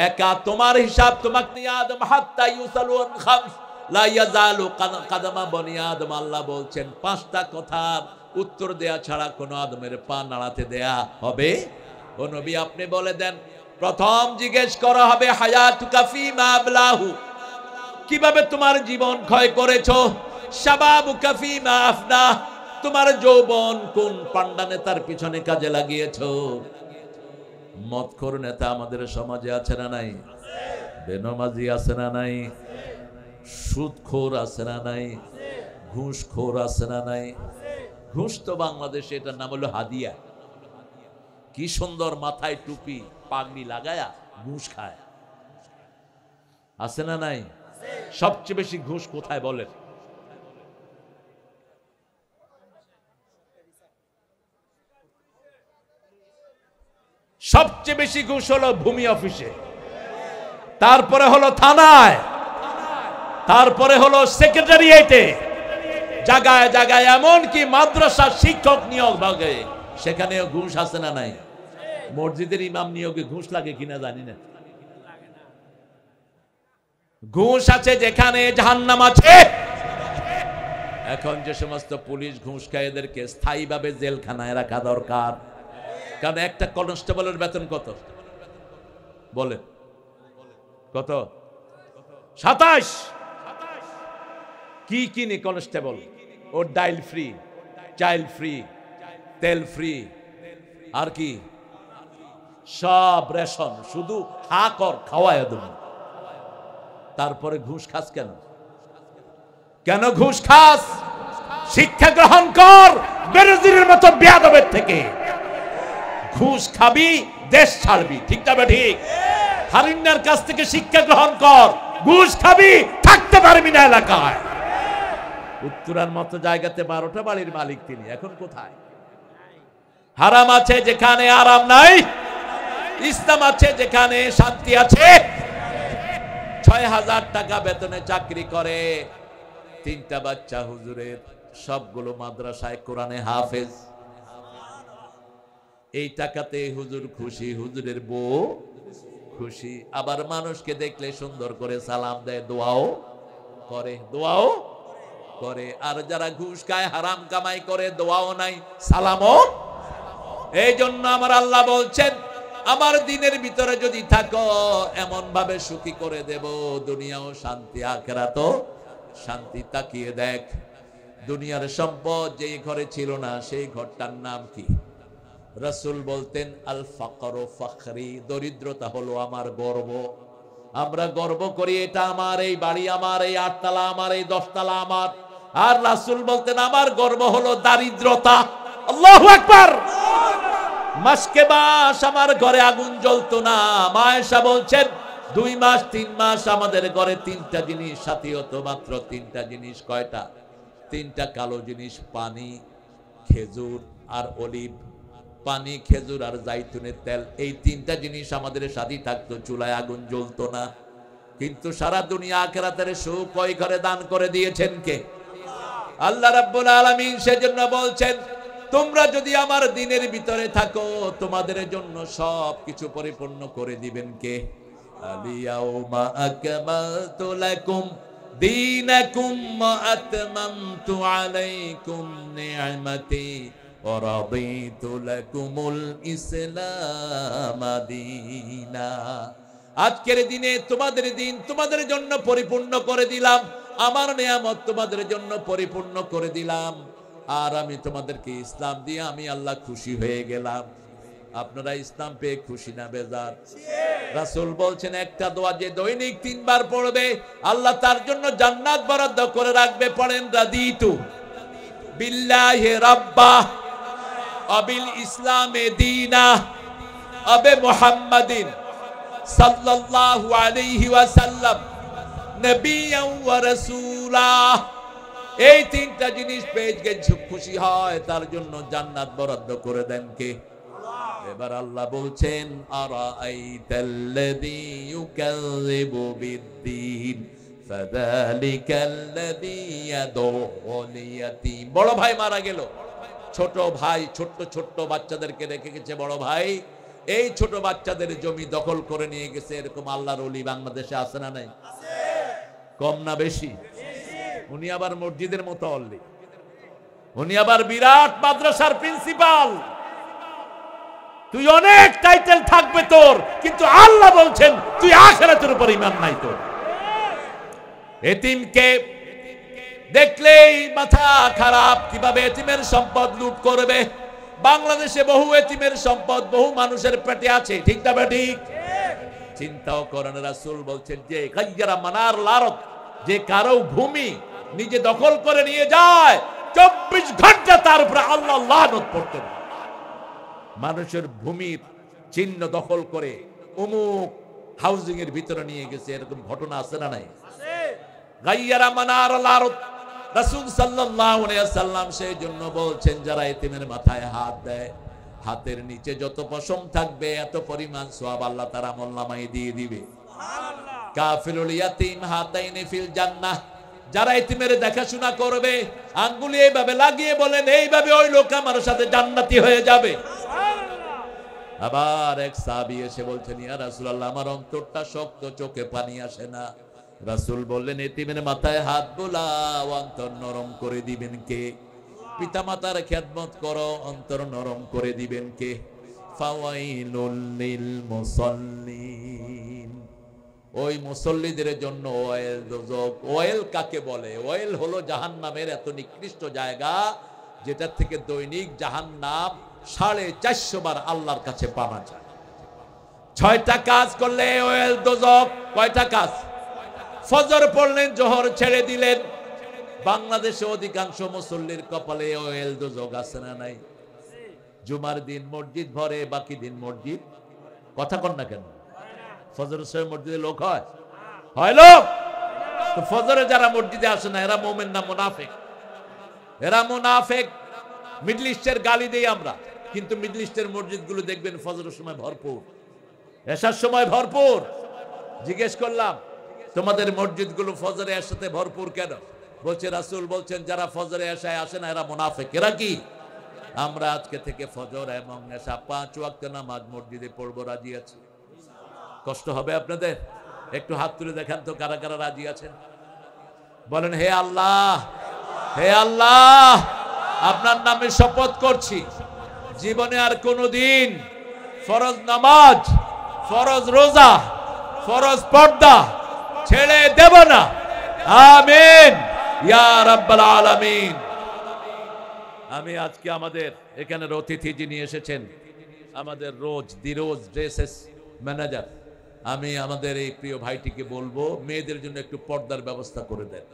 একা। তোমার হিসাব তোমাকে আদম হাত্তা ইউসালুন খামস লা ইয়াজালু কাদামা বনি আদম। আল্লাহ বলছেন পাঁচটা কথার উত্তর দেয়া ছাড়া কোন আদমের পা নাড়াতে দেয়া হবে? ও নবী আপনি বলে দেন। প্রথম জিজ্ঞেস করা হবে হায়াতুকা ফীমা আবলাহু, কিভাবে তোমার জীবন ক্ষয় করেছো? শাবাবুকা ফীমা আফনা, তোমার যৌবন কোন পান্ডা নেতার পিছনে কাজে লাগিয়েছো? মদখোর নেতা আমাদের সমাজে আছে না নাই? বেনমাজি আছে না নাই? সুদখোর আছে না নাই? ঘুষখোর আছে না নাই? ঘুষ তো বাংলাদেশে এটার নাম হলো হাদিয়া। কি সুন্দর মাথায় টুপি পাগড়ি লাগায়া ঘুষ খায়, আছে না নাই? সবচেয়ে বেশি ঘুষ কোথায় বলেন? সবচেয়ে বেশি ঘুষ হলো ভূমি অফিসে, তারপরে হলো থানায়, তারপরে হলো সেক্রেটারিয়েটে, জায়গায় জায়গায়, এমনকি মাদ্রাসা শিক্ষক নিয়োগ ভাগে সেখানেও ঘুষ আছে না নাই? মসজিদের ইমাম নিয়োগে ঘুষ লাগে কিনা জানি না। ঘুষ আছে যেখানে জাহান্নাম আছে। এখন যে সমস্ত পুলিশ ঘুষ খায় এদেরকে স্থায়ীভাবে জেলখানায় রাখা দরকার। কারণ একটা কনস্টেবলের বেতন কত বলেন? কত? 27। কি কিনে কনস্টেবল? ও ডাইল ফ্রি, চাইল্ড ফ্রি, তেল ফ্রি, আর কি সব রেশন, শুধু খা কর, খাওয়ায় দেব। তারপরে ঘুষ খাস কেন? কেন ঘুষ খাস? শিক্ষা গ্রহণ কর বেনজিরের মতো বেয়াদবের থেকে। ঘুষ খাবি, দেশ ছাড়বি। ঠিক না ঠিক? হারিন্নার কাছ থেকে শিক্ষা গ্রহণ কর, ঘুষ খাবি, থাকতে পারবি না এলাকায়। উত্তরার মতো জায়গাতে 12টা বাড়ির মালিক তিনি, এখন কোথায়? হারাম আছে যেখানে আরাম নাই, ইসলাম আছে যেখানে শান্তি আছে। 6000 টাকা বেতনে চাকরি করে, 3টা বাচ্চা হুজুরের, সবগুলো মাদ্রাসায় কোরআনে হাফেজ। এই টাকাতে হুজুর খুশি, হুজুরের বউ খুশি। আবার মানুষকে দেখলে সুন্দর করে সালাম দেয়, দোয়াও করে, দোয়াও করে। আর যারা ঘুষ খায়, হারাম কামাই করে, দোয়াও নাই, সালামও। এই জন্য আমার আল্লাহ বলছেন, আমার দিনের ভিতরে যদি থাকো, এমন ভাবে সুখী করে দেব, দুনিয়াও শান্তি, আখিরাতও শান্তি। তাকিয়ে দেখ, দুনিয়ার সম্পদ যেই ঘরে ছিল না, সেই ঘরটার নাম কি? রাসূল বলতেন, আল ফাকরু ফখরি, দরিদ্রতা হলো আমার গর্ব। আমরা গর্ব করি, এটা আমার, এই বাড়ি আমার, এই 8 তলা আমার, এই 10 তলা আমার। আর রাসূল বলতেন, আমার গর্ব হলো দারিদ্রতা। আল্লাহু আকবার। মাসকে মাস আমার ঘরে আগুন জ্বলতো না। মা আয়েশা বলছেন, 2 মাস 3 মাস আমাদের ঘরে 3টা জিনিস সাথী হতো, মাত্র 3টা জিনিস। কয়টা? 3টা কালো জিনিস, পানি, খেজুর আর অলিভ। পানি, খেজুর আর জাইতুনের তেল, এই 3টা জিনিস আমাদের সাথী থাকতো, চুলায় আগুন জ্বলতো না। কিন্তু সারা দুনিয়া আখিরাতের সুখ ওই ঘরে দান করে দিয়েছেন কে? আল্লাহ রাব্বুল আলামিন। সেজন্য বলছেন, তোমরা যদি আমার দিনের ভিতরে থাকো, তোমাদের জন্য সব কিছু পরিপূর্ণ করে দিবেন কে? আলিয়াউমা আকমালতু লাকুম দীনাকুম ওয়া আতমামতু আলাইকুম নি'মাতি ওয়া রাদিতু লাকুমুল ইসলাম দীনা। আজকের দিনে তোমাদের দিন তোমাদের জন্য পরিপূর্ণ করে দিলাম, আমার নিয়ামত তোমাদের জন্য পরিপূর্ণ করে দিলাম, আর আমি তোমাদেরকে ইসলাম দিয়ে আমি আল্লাহ খুশি হয়ে গেলাম। আপনারা ইসলাম পেয়ে খুশি না বেজার? রাসূল বলছেন, একটা দোয়া যে দৈনিক 3 বার পড়বে, আল্লাহ তার জন্য জান্নাত বরাদ্দ করে রাখবে। পড়েন, রাদিতু বিল্লাহি রাব্বা আবিল ইসলামে দীনা আবে মুহাম্মাদিন সাল্লাল্লাহু আলাইহি ওয়াসাল্লাম নবিয়্যান ওয়া রাসূলা। এই 3টা জিনিস পেয়ে গেছে, খুশি হয়, তার জন্য জান্নাত বরাদ্দ করে দেন কে? এবার আল্লাহ বলছেন, আরাআইতাল্লাযী ইউকাযযিবু বিদ্দীন ফাযালিকাল্লাযী ইয়াদউল ইয়াতীম। বড় ভাই মারা গেল, ছোট ভাই ছোট্ট ছোট্ট বাচ্চাদেরকে রেখে গেছে বড় ভাই, এই ছোট বাচ্চাদের জমি দখল করে নিয়ে গেছে। এরকম আল্লাহর ওলি বাংলাদেশে আছে না নাই? কম না বেশি? উনি আবার মসজিদের মতো অল্লি, উনি আবার বিরাট মাদ্রাসার প্রিন্সিপাল। তুই অনেক টাইটেল থাকবে তোর, কিন্তু আল্লাহ বলছেন তুই আখিরাতের উপর ঈমান নাই তোর। এতিমকে দেখলেই মাথা খারাপ, কিভাবে এতিমের সম্পদ লুট করবে। বাংলাদেশে বহু এতিমের সম্পদ বহু মানুষের পেটে আছে, ঠিক না ঠিক? চিন্তাও করেন, রাসূল বলছেন যে গায়্যারা মানার লারত, যে কারো ভূমি নিজে দখল করে নিয়ে যায়, 24 ঘন্টা তার উপরে আল্লাহ লানত পড়তেন। মানুষের ভূমির চিহ্ন দখল করে অমুক হাউজিং এর ভিতরে নিয়ে গেছে, এরকম ঘটনা আছে না নাই? গায়্যারা মানার লারত। রাসূল সাল্লাল্লাহু আলাইহি ওয়াসাল্লাম সেই জন্য বলছেন, যারা এতিমের মাথায় হাত দেয়, হাতের নিচে যত পশম থাকবে এত পরিমাণ সওয়াব আল্লাহ তার আমলনামায় দিয়ে দিবে। সুবহানাল্লাহ। কাফিলুল ইয়াতীম হাতাইনি ফিল জান্নাহ। যারা এতিমের দেখাশোনা করবে, আঙ্গুলি এইভাবে লাগিয়ে বলেন, এইভাবে ওই লোক আমার সাথে জান্নাতি হয়ে যাবে। সুবহানাল্লাহ। আবার এক সাহাবী এসে বলছেন, ইয়া রাসূলুল্লাহ, আমার অন্তরটা শক্ত, চোখে পানি আসে না। রাসূল বললেন, এতিমের মাথায় হাত বোলাও, অন্তর নরম করে দিবেন কে? পিতামাতার খেদমত করো, অন্তর নরম করে দিবেন কে? ফাওয়াইলুল লিল মুসাল্লিন। ওই মুসল্লিদের জন্য ওয়াইল দোজক। ওয়াইল কাকে বলে? ওয়াইল হলো জাহান্নামের এত নিকৃষ্ট জায়গা, যেটা থেকে দৈনিক জাহান্নাম 450 বার আল্লাহর কাছে পানা যায়। 6টা কাজ করলে ওয়াইল দোজক। কয়টা কাজ? ফজর পড়লেন, জোহর ছেড়ে দিলেন। বাংলাদেশে অধিকাংশ মুসল্লির কপালে ওয়াইল দোজক আছে না নাই? জুমার দিন মসজিদ ভরে, বাকি দিন মসজিদ কথা কন না কেন? ফজর সময় মসজিদে লোক হয়, হইলো? তো ফজরে যারা মসজিদে আসে না এরা মুমিন না মুনাফিক? এরা মুনাফিক। মিডল ইস্টের গালি দেই আমরা, কিন্তু মিডল ইস্টের মসজিদগুলো দেখবেন ফজরের সময় ভরপুর, এশার সময় ভরপুর। জিজ্ঞেস করলাম তোমাদের মসজিদগুলো ফজরে এশাতে ভরপুর কেন? বলছে রাসূল বলছেন যারা ফজরে এশায় আসে না এরা মুনাফিক। এরা কি? আমরা আজকে থেকে ফজর এবং এশা 5 ওয়াক্ত নামাজ মসজিদে পড়বো, রাজি আছি? কষ্ট হবে আপনাদের? একটু হাত তুলে দেখান তো কারা কারা রাজি আছেন। বলেন হে আল্লাহ, হে আল্লাহ, আপনার নামে শপথ করছি জীবনে আর কোনোদিন ফরজ নামাজ, ফরজ রোজা, ফরজ পর্দা ছেড়ে দেব না। আমিন ইয়া রাব্বাল আলামিন। আমি আজকে আমাদের এখানের অতিথি যিনি এসেছেন, আমাদের দিরোজ ড্রেসেস ম্যানেজার, আমি আমাদের এই প্রিয় ভাইটিকে বলবো মেয়েদের জন্য একটু পর্দার ব্যবস্থা করে দেন।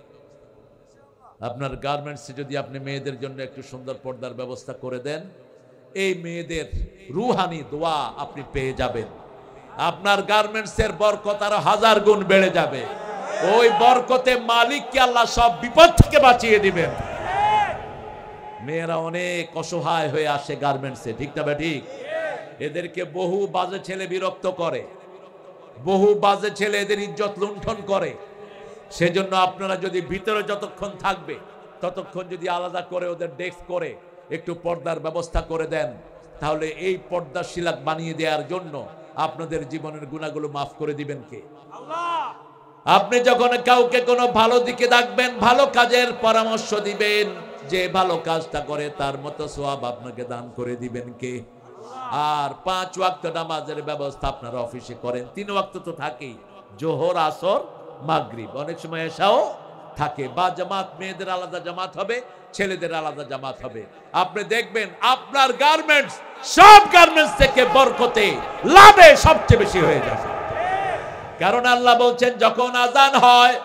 আপনার গার্মেন্টসে যদি আপনি মেয়েদের জন্য একটু সুন্দর পর্দার ব্যবস্থা করে দেন, এই মেয়েদের রুহানি দোয়া আপনি পেয়ে যাবেন। আপনার গার্মেন্টসের বরকত আরো 1000 গুণ বেড়ে যাবে। ওই বরকতে মালিককে আল্লাহ সব বিপদ থেকে বাঁচিয়ে দিবেন। মেয়েরা অনেক অসহায় হয়ে আসে গার্মেন্টসে, ঠিক না ঠিক? এদেরকে বহু বাজে ছেলে বিরক্ত করে, বহু বাজে ছেলে এদের ইজ্জত লুণ্ঠন করে। সেজন্য আপনারা যদি ভিতরে যতক্ষণ থাকবে ততক্ষণ যদি আলাদা করে ওদের ডেস্ক করে একটু পর্দার ব্যবস্থা করে দেন, তাহলে এই পর্দা শিলাক বানিয়ে দেওয়ার জন্য আপনাদের জীবনের গুনাহগুলো মাফ করে দিবেন কে? আল্লাহ। আপনি যখন কাউকে কোনো ভালো দিকে ডাকবেন, ভালো কাজের পরামর্শ দিবেন, যে ভালো কাজটা করে তার মতো সওয়াব আপনাকে দান করে দিবেন কে? আর 5 ওয়াক্ত নামাজের ব্যবস্থা আপনারা অফিসে করেন। 3 ওয়াক্ত তো থাকেই, জোহর, আসর, মাগরিব, অনেক সময় এশাও থাকে। বা জামাত, মেয়েদের আলাদা জামাত হবে, ছেলেদের আলাদা জামাত হবে। আপনি দেখবেন আপনার গার্মেন্টস সব গার্মেন্টস থেকে বরকতে লাভে সবচেয়ে বেশি হয়ে যাবে। কারণ আল্লাহ বলছেন যখন আজান হয়,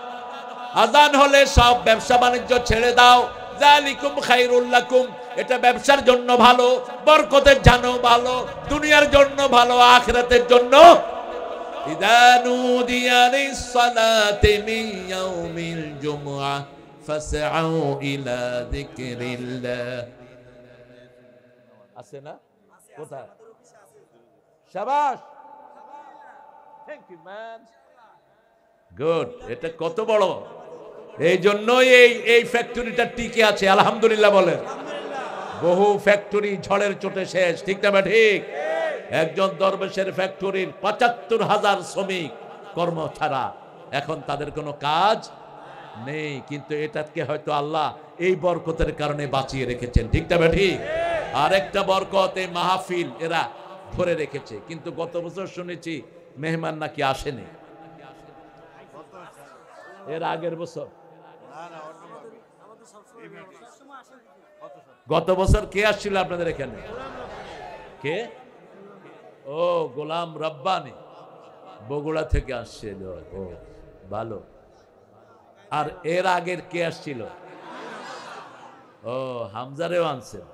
আজান হলে সব ব্যবসা বাণিজ্য ছেড়ে দাও, যালিকুম খায়রুল লাকুম, এটা ব্যবসার জন্য ভালো, বরকতের জন্য ভালো, দুনিয়ার জন্য ভালো, আখিরাতের জন্য। ইযা নুদিয়া লিস-সালাতি মিন ইয়াউমিল জুমআহ ফাসআউ ইলা যিকরিল্লাহ। আছে না? কোথায়? শাবাশ, থ্যাংক ইউ ম্যান, গুড। এটা কত বড়! এই জন্যই এই ফ্যাক্টরিটা টিকে আছে, আলহামদুলিল্লাহ বলেন। বহু ফ্যাক্টরি ঝড়ের চোটে শেষ, ঠিক না ঠিক? একজন দরবেশের ফ্যাক্টরির ৭৫,০০০ শ্রমিক কর্ম ছাড়া, এখন তাদের কোনো কাজ নেই। কিন্তু এটাকে হয়তো আল্লাহ এই বরকতের কারণে বাঁচিয়ে রেখেছেন, ঠিক না ঠিক? আরেকটা বরকত এই মাহফিল এরা ধরে রেখেছে। কিন্তু গত বছর শুনেছি মেহমান নাকি আসেনি, এর আগের বছর। গত বছর কে আসছিল আপনাদের এখানে? কে? ও, গোলাম রব্বানি বগুড়া থেকে আসছিল। ও ভালো। আর এর আগের কে আসছিল? ও, হামজারেও আনছেন।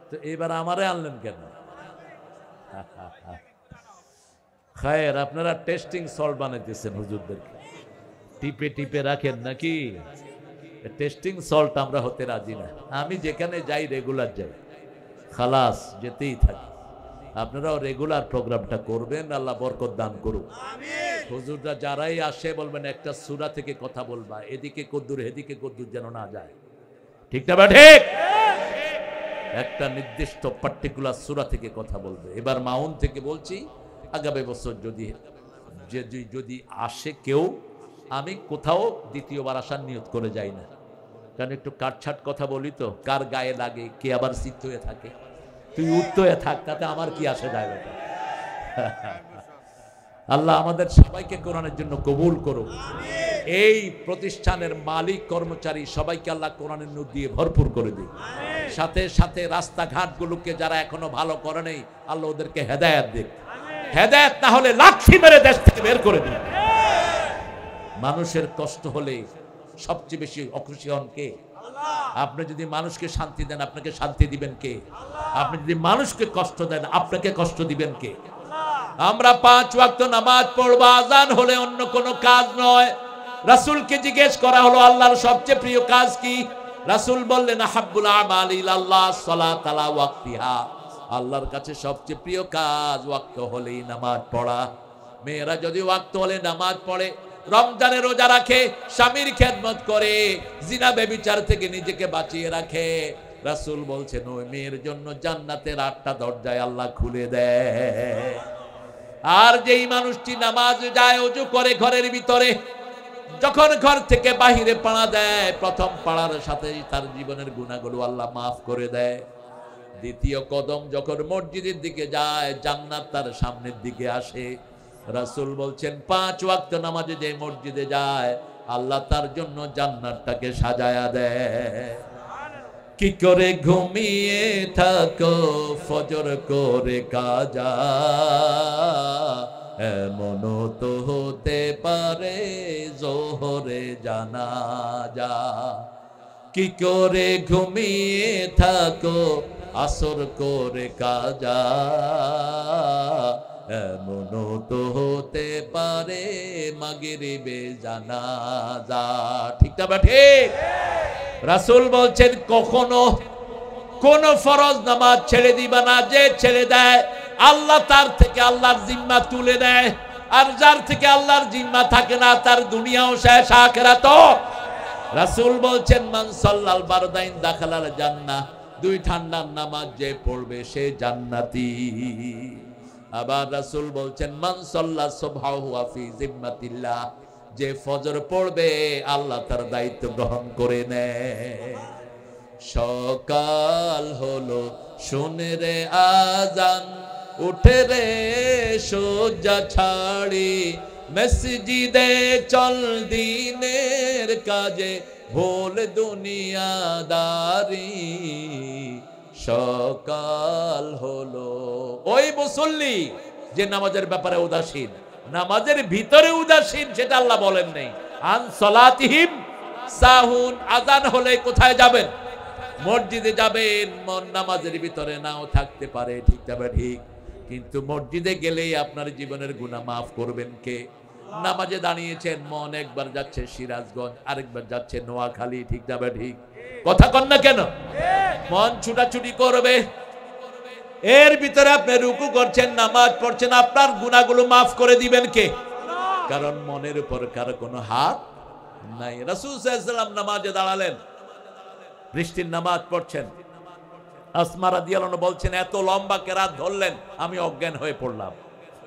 তো এবার আমারে আনলেন কেন? খায়ের, আপনারা টেস্টিং সল্ট বানাইতেছেন হুজুরদেরকে, টিপে টিপে রাখেন নাকি? টেস্টিং সল্ট আমরা হতে রাজি না। আমি যেখানে যাই রেগুলার যাই, খালাস যেতেই থাকি। আপনারাও রেগুলার প্রোগ্রামটা করবেন, আল্লাহ বরকত দান করুন। হুজুররা যারাই আসে বলবেন একটা সূরা থেকে কথা বলবা, এদিকে কদ্দুর এদিকে কদ্দুর যেন না যায়, ঠিক না বা ঠিক? একটা নির্দিষ্ট পার্টিকুলার সূরা থেকে কথা বলবে। এবার মাউন থেকে বলছি, আগামী বছর যদি আসে কেউ, আমি কোথাও দ্বিতীয়বার আসার নিয়ত করে যাই না, কারণ একটু কাটছাট কথা বলি তো, কার গায়ে লাগে, কে আবার সিদ্ধ হয়ে থাকে। তুই উত্ত হয়ে থাক, তাতে আমার কি আসে যায় বেটা। আল্লাহ আমাদের সবাইকে কোরআনের জন্য কবুল করুক। এই প্রতিষ্ঠানের মালিক, কর্মচারী সবাইকে আল্লাহ কোরআনের নূর দিয়ে ভরপুর করে দিক। সাথে সাথে রাস্তাঘাটগুলোকে যারা এখনো ভালো করে নেই, আল্লাহ ওদেরকে হেদায়েত দিক। হেদায়েত না হলে লাঠি মেরে দেশ থেকে বের করে দিক। মানুষের কষ্ট হলে সবচেয়ে বেশি অখুশি হন কে? আপনি যদি মানুষকে শান্তি দেন, আপনাকে শান্তি দিবেন কে? আপনি যদি মানুষকে কষ্ট দেন, আপনাকে কষ্ট দিবেন কে? আমরা 5 ওয়াক্ত নামাজ পড়ব, আজান হলে অন্য কোনো কাজ নয়। রাসূলকে জিজ্ঞেস করা হলো আল্লাহর সবচেয়ে প্রিয় কাজ কি? রাসূল বললেন আহাব্বুল আমাল ইলাল্লাহ সালাত আলা ওয়াক্তিহা, আল্লাহর কাছে সবচেয়ে প্রিয় কাজ ওয়াক্ত হলেই নামাজ পড়া। মেয়েরা যদি ওয়াক্ত হলে নামাজ পড়ে, রমজানে রোজা রাখে, স্বামীর খেদমত করে, জিনা ব্যভিচার থেকে নিজেকে বাঁচিয়ে রাখে, রাসূল বলছেন ওই মেয়ের জন্য জান্নাতের 8টা দরজায় আল্লাহ খুলে দেয়। আর যেই মানুষটি নামাজ যায়, ওযু করে ঘরের ভিতরে, যখন ঘর থেকে বাহিরে পাড়া দেয়, প্রথম পাড়ার সাথে তার জীবনের গুনাহগুলো আল্লাহ মাফ করে দেয়। দ্বিতীয় কদম যখন মসজিদের দিকে যায়, জান্নাত তার সামনের দিকে আসে। রাসূল বলছেন 5 ওয়াক্ত নামাজে যে মসজিদে যায়, আল্লাহ তার জন্য জান্নাতটাকে সাজায়া দেয়। কি করে ঘুমিয়ে থাকো ফজর করে কাজা, এমন তো হতে পারে জোহরে জানাজা। কি করে ঘুমিয়ে থাকো আসর করে কাজা, এমন তো হতে পারে মাগরিবে জানাজা। ঠিক না ঠিক? রাসূল বলছেন কখনো কোন ফরজ নামাজ ছেড়ে দিবা না। যে ছেড়ে দেয় আল্লাহ তার থেকে আল্লাহর জিম্মা তুলে নেয়, আর যার থেকে আল্লাহর জিম্মা থাকে না তার দুনিয়াও শেষ আখিরাতও। রাসূল বলছেন মান সাল্লাল বারদাইন দাখালাল জান্নাহ, 2 ঠান্ডার নামাজ যে পড়বে সে জান্নাতি। আবার রাসূল বলছেন মান সাল্লা সুবহাহু ওয়া ফি জিম্মাতিল্লাহ, যে ফজর পড়বে আল্লাহ তার দায়িত্ব গ্রহণ করে নেয়। সকাল হলো শুনে রে আজান, উঠে রে সোজা ছাড়ি, মসজিদে চল দিনের কাজে, ভুল দুনিয়াদারি। সকাল হলো, ওই মুসল্লি যে নামাজের ব্যাপারে উদাসীন, নামাজের ভিতরে উদাসীন, সেটা আল্লাহ বলেন নাই। আন সালাতিহিম সাহুন, আজান হলে কোথায় যাবেন? মসজিদে যাবেন। মন নামাজের ভিতরে নাও থাকতে পারে, ঠিক তবে ঠিক, কিন্তু মসজিদে গেলেই আপনার জীবনের গুনাহ মাফ করবেন কে? নামাজে দাঁড়িয়েছেন, মন একবার যাচ্ছে সিরাজগঞ্জ, আরেকবার যাচ্ছে নোয়াখালী, ঠিক তবে ঠিক, কথা কন না কেন? মন ছুটাছুটি করবে। এর ভিতরে আপনি রুকু করছেন, নামাজ পড়ছেন, আপনার গুনাহগুলো মাফ করে দিবেন কে? কারণ মনের উপর কারো কোনো হাত নাই। রাসূল সাল্লাল্লাহু আলাইহি ওয়াসাল্লাম নামাজে দাঁড়ালেন, বৃষ্টির নামাজ পড়ছেন। আসমা রাদিয়াল্লাহু আনহা বলছেন এত লম্বা কেরাত ধরলেন, আমি অজ্ঞান হয়ে পড়লাম,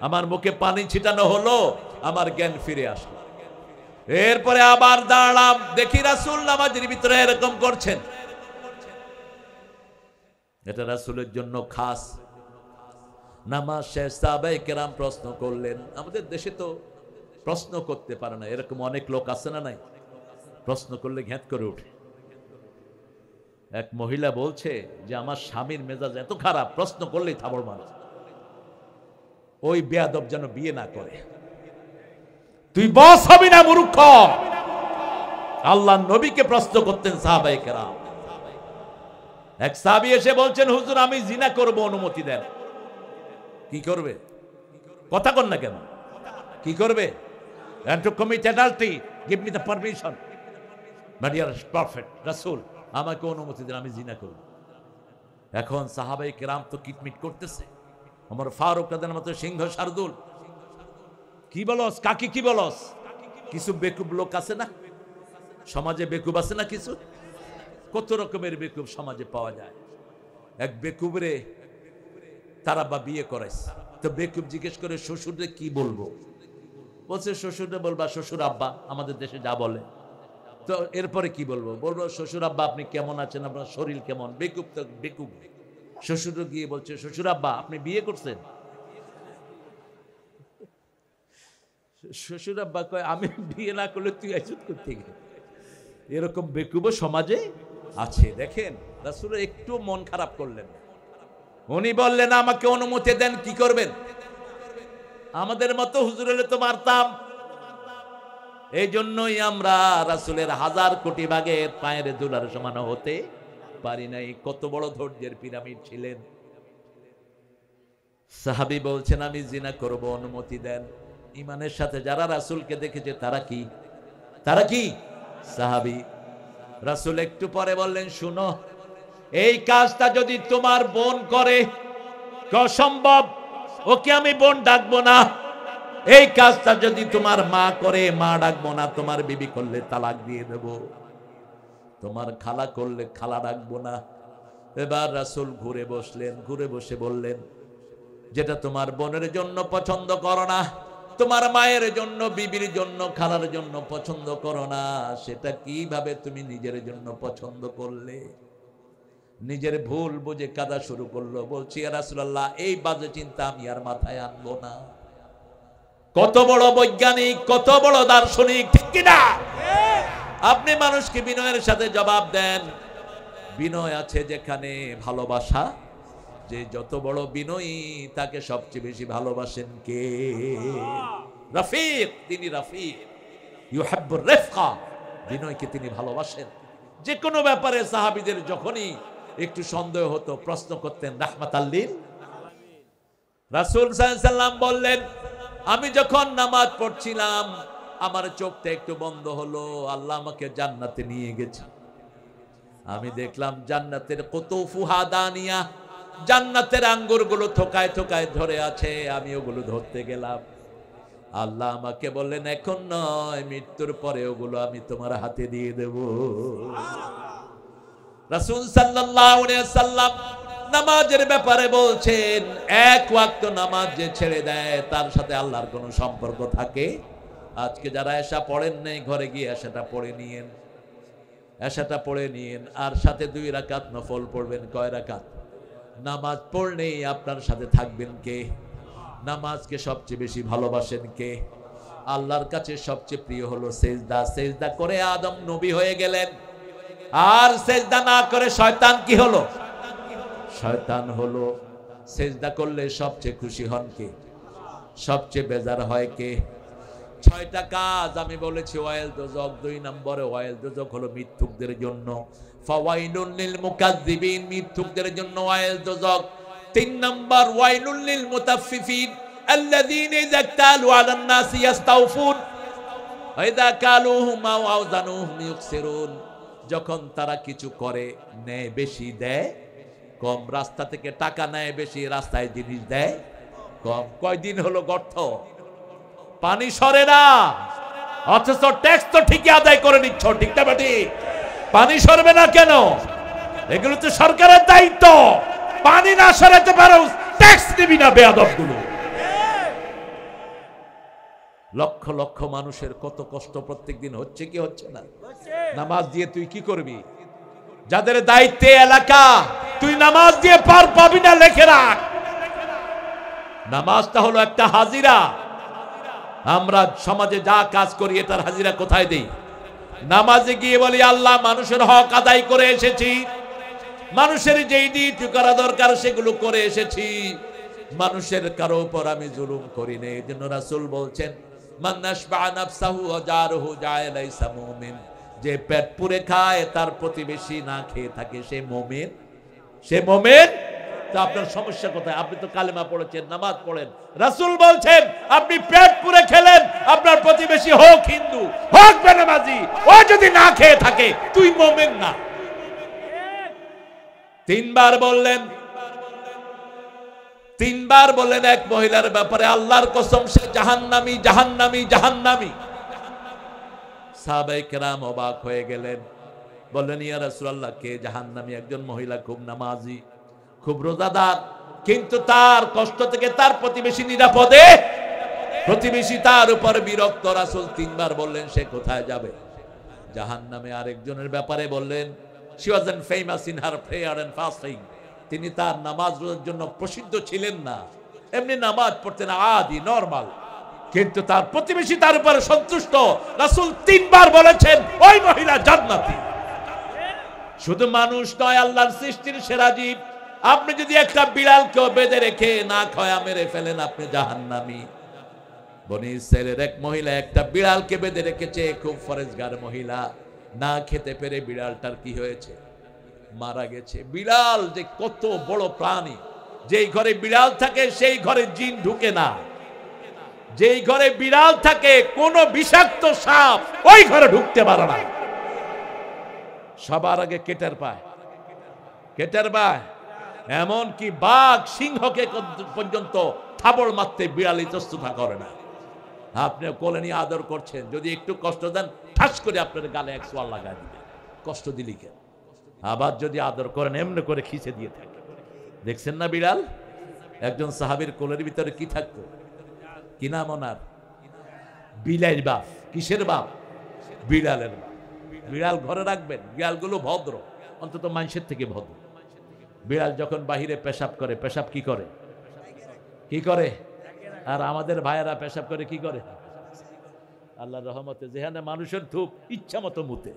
আমার মুখে পানি ছিটানো হলো, আমার জ্ঞান ফিরে আসলো। এরপরে আবার দাঁড়ালাম, দেখি রাসূল নামাজের ভিতরে এরকম করছেন। এটা রাসূলের জন্য খাস। নামাজ শেষ, সাহাবায়ে কেরাম প্রশ্ন করলেন। আমাদের দেশে তো প্রশ্ন করতে পারে না, এরকম অনেক লোক আছে না নাই? প্রশ্ন করলে ঘ্যাঁত করে ওঠে। এক মহিলা বলছে যে আমার স্বামীর মেজাজ এত খারাপ, প্রশ্ন করলেই থাবড় মারে, ওই বেয়াদব যেন বিয়ে না করে। তুই বস হবি না মূর্খ। আল্লাহর নবীকে প্রশ্ন করতেন সাহাবায়ে কেরাম। এক সাহাবী এসে বলছেন হুজুর আমি জিনা করব, অনুমতি দেন। কি করবে? কথা কন না কেন? কি করবে? and to commit adultery, give me the permission. But you are prophet, রাসূল, আমাকে অনুমতি দেন, আমি জিনা করব। এখন সাহাবায়ে কেরাম তো কিটমিট করতেছে। ওমর ফারুক রাদিয়াল্লাহু আনহু মতো সিংহ শার্দুল, কি বলস কাকি, কি বলস? কিছু বেকুব লোক আছে না সমাজে? বেকুব আছে না কিছু? কত রকমের বেকুব সমাজে পাওয়া যায়। এক বেকুবরে তারা বা বিয়ে করাইছে, তো বেকুব জিজ্ঞেস করে শ্বশুরে কি বলবো? বলছে শ্বশুরে বলবা শ্বশুর আব্বা, আমাদের দেশে যা বলে। তো এরপরে কি বলবো? বলবো শ্বশুর আব্বা আপনি কেমন আছেন, আপনার শরীর কেমন? বেকুব তো বেকুব। শ্বশুর গিয়ে বলছে শ্বশুর আব্বা আপনি বিয়ে করছেন? শ্বশুর আব্বা কয় আমি বিয়ে না করলে তুই আইসুত করতে গেলে। এরকম বেকুব সমাজে আছে। দেখেন রাসূল একটু মন খারাপ করলেন, উনি বললেন আমাকে অনুমতি দেন। কি করবেন? আমাদের মতো হুজুর হলে তো মারতাম। এই জন্যই আমরা রাসূলের 1000 কোটি ভাগের পায়ের ধুলার সমান হতে পারি নাই। কত বড় ধৈর্যের পিরামিড ছিলেন। সাহাবী বলছেন আমি জিনা করব, অনুমতি দেন। ইমানের সাথে যারা রাসূলকে দেখেছে তারা কি সাহাবী। রাসূল একটু পরে বললেন, শুনো, এই কাজটা যদি তোমার বোন করে, অসম্ভব, ওকে আমি বোন ডাকবো না। এই কাজটা যদি তোমার মা করে, মা ডাকবো না। তোমার বিবি করলে তালাক দিয়ে দেব, তোমার খালা করলে খালা ডাকবো না। এবার রাসূল ঘুরে বসলেন, ঘুরে বসে বললেন, যেটা তোমার বোনের জন্য পছন্দ করো না, তোমার মায়ের জন্য, বিবির জন্য, খালার জন্য পছন্দ করো না, সেটা কিভাবে তুমি নিজের জন্য পছন্দ করলে? নিজের ভুল বুঝে কাঁদা শুরু করলো। বলছি, ইয়া রাসূলুল্লাহ, এই বাজে চিন্তা আমি আর মাথায় আনবো না। কত বড় বৈজ্ঞানিক, কত বড় দার্শনিক, ঠিক কিনা? আপনি মানুষকে বিনয়ের সাথে জবাব দেন। বিনয় আছে যেখানে ভালোবাসা, যে যত বড় বিনয়ী তাকে সবচেয়ে বেশি ভালোবাসেন কে? রফিক, তিনি রফিক, ইউহিব্বুর রিফকা, বিনয়কে তিনি ভালোবাসেন। যে কোনো ব্যাপারে সাহাবীদের যখনই একটু সন্দেহ হতো প্রশ্ন করতেন রাহমাতাল লিল আলামিন। রাসূল সাল্লাল্লাহু আলাইহি সাল্লাম বললেন, আমি যখন নামাজ পড়ছিলাম আমার চোখটা একটু বন্ধ হলো, আল্লাহ আমাকে জান্নাতে নিয়ে গেছে। আমি দেখলাম জান্নাতের কুতুফুহা দানিয়া, জান্নাতের আঙ্গুরগুলো থোকায় থোকায় ধরে আছে। আমি ওগুলো ধরতে গেলাম। আল্লাহ আমাকে বললেন, এখন নয়, মৃত্যুর পরে ওগুলো আমি তোমার হাতে দিয়ে দেব। রাসূল সাল্লাল্লাহু আলাইহি ওয়াসাল্লাম নামাজের ব্যাপারে বলছেন, এক ওয়াক্ত নামাজ যে ছেড়ে দেয় তার সাথে আল্লাহর কোনো সম্পর্ক থাকে? আজকে যারা এশা পড়েন নাই, ঘরে গিয়ে এশাটা পড়ে নিয়েন, এশাটা পড়ে নিয়েন, আর সাথে 2 রাকাত নফল পড়বেন। কয় রাকাত? নামাজ পড়লেই আপনার সাথে থাকবেন কে? নামাজকে সবচেয়ে বেশি ভালোবাসেন কে? আল্লাহর কাছে সবচেয়ে প্রিয় হলো সেজদা। সেজদা করে আদম নবী হয়ে গেলেন, আর সেজদা না করে শয়তান কি হলো? শয়তান হলো। সেজদা করলে সবচেয়ে খুশি হন কে? সবচেয়ে বেজার হয় কে? 6টা কাজ আমি বলেছি ওয়াইল দোজক। 2 নম্বরে ওয়াইল দোজক হলো মিথ্যুকদের জন্য, ফাওয়াইলুল লিল মুকাজ্জিবিন, মিথ্যুকদের জন্য ওয়াইল দোজক। 3 নম্বর ওয়াইলুল লিল মুতাফফিফিন আল্লাযীনা ইযা তালু আলান নাসি ইস্তাওফুন ওয়া ইযা কালুহুম আও আওযানুহুম ইউকসিরুন, যখন তারা কিছু করে নেয় বেশি, দেয় কম। রাস্তা থেকে টাকা নেয় বেশি, রাস্তায় জিনিস দেয় কম। কয়দিন হলো গর্ত, পানি সরে না, অথচ ট্যাক্স তো ঠিকই আদায় করে নিচ্ছ, ঠিক না বেটি? পানি সরবে না কেন? এগুলো তো সরকারের দায়িত্ব। পানি না সরাতে পারো, ট্যাক্স দিবি না বেয়াদবগুলো। লক্ষ লক্ষ মানুষের কত কষ্ট প্রত্যেকদিন হচ্ছে কি হচ্ছে না? নামাজ দিয়ে তুই কি করবি? যাদের দায়িত্বে এলাকা, তুই নামাজ দিয়ে পার পাবি না, লিখে রাখ। নামাজটা হলো একটা হাজিরা। আমরা সমাজে যা কাজ করি এটার হাজিরা কোথায় দেই? নামাজে গিয়ে বলি, আল্লাহ মানুষের হক আদায় করে এসেছি, মানুষের যেই ডিউটি করা দরকার সেগুলো করে এসেছি, মানুষের কারো উপর আমি জুলুম করি না। এই জন্য রাসূল বলছেন, মান নাশবা নাফসাহু ওয়া জারহু জা'a লাইসা মুমিন, যে পেট পুরে খায় তার প্রতিবেশী না খেয়ে থাকে, সে মুমিন। সে মুমিন। তো আপনার সমস্যা কোথায়? আপনি তো কালেমা পড়েছেন, নামাজ পড়েন। রাসূল বলছেন, আপনি পেট পুরে খেলেন, আপনার প্রতিবেশী হোক হিন্দু, হোক বেনামাজি, ও যদি না খেয়ে থাকে, তুই মুমিন না। 3 বার বললেন, 3 বার বললেন এক মহিলার ব্যাপারে, আল্লাহর কসম সে জাহান্নামী, জাহান্নামী, জাহান্নামী। সাহাবায়ে কেরাম অবাক হয়ে গেলেন, বললেন, ইয়া রাসূলুল্লাহ, কে জাহান্নামী? একজন মহিলা, খুব নামাজি, খুব রোজাদার, কিন্তু তার কষ্ট থেকে তার প্রতিবেশী নিরাপদে, প্রতিবেশী তার উপর বিরক্ত। রাসূল 3 বার বললেন, সে কোথায় যাবে? জাহান্নামে। আরেকজনের ব্যাপারে বললেন, she wasn't famous in her prayer and fasting, তিনি তার নামাজ রোজার জন্য প্রসিদ্ধ ছিলেন না, এমনি নামাজ পড়তেন, আদি নরমাল, কিন্তু তার প্রতিবেশী তার উপরে সন্তুষ্ট। রাসূল 3 বার বলেছেন, ওই মহিলা জান্নাতি। শুধু মানুষ নয়, আল্লাহর সৃষ্টির সেরা জীব। আপনি যদি একটা বিড়ালকে বেঁধে রেখে না খাওয়া মেরে ফেলেন, আপনি জাহান্নামী। বনি ইসরাইলের এক মহিলা একটা বিড়ালকে বেঁধে রেখেছে, খুব ফরেজগার মহিলা, না খেতে পেরে বিড়ালটার কি হয়েছে? মারা গেছে। বিড়াল যে কত বড় প্রাণী, যেই ঘরে বিড়াল থাকে সেই ঘরে জিন ঢুকে না, যেই ঘরে বিড়াল থাকে কোন বিষাক্ত সাপ ওই ঘরে ঢুকতে পারে না। সবার আগে কেটার পায়, কেটার পায়। এমন কি বাঘ সিংহকে পর্যন্ত থাবড় মারতে বিড়াল ইতস্ততা করে না। আপনি কোলে নিয়ে আদর করছেন, যদি একটু কষ্ট দেন ঠাস করে আপনার গালে এক সোয়াল লাগাই দিবে, কষ্ট দিলি কেন? আবার যদি আদর করেন এমনি করে খিচে দিয়ে থাকে। দেখছেন না বিড়াল? একজন সাহাবীর কোলের ভিতরে কি থাকতো, কি নাম ওনার? বিলাইর বাপ। কিসের বাপ? বিড়ালের বাপ। বিড়াল ঘরে রাখবেন, বিড়ালগুলো ভদ্র, অন্তত মানুষের থেকে ভদ্র। বিড়াল যখন বাহিরে পেশাব করে, পেশাব কি করে? কি করে? আর আমাদের ভাইয়েরা পেশাব করে কি করে? আল্লাহর রহমতে যেখানে মানুষের থুপ ইচ্ছা মতো মুতে,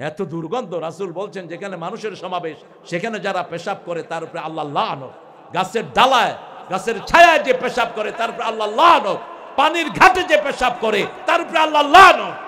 এত দুর্গন্ধ। রাসূল বলছেন যেখানে মানুষের সমাবেশ সেখানে যারা পেশাব করে তার উপরে আল্লাহ লানত। গাছের ডালায়, গাছের ছায়ায় যে পেশাব করে তার উপরে আল্লাহ লানত। পানির ঘাটে যে পেশাব করে তার উপরে আল্লাহ লানত।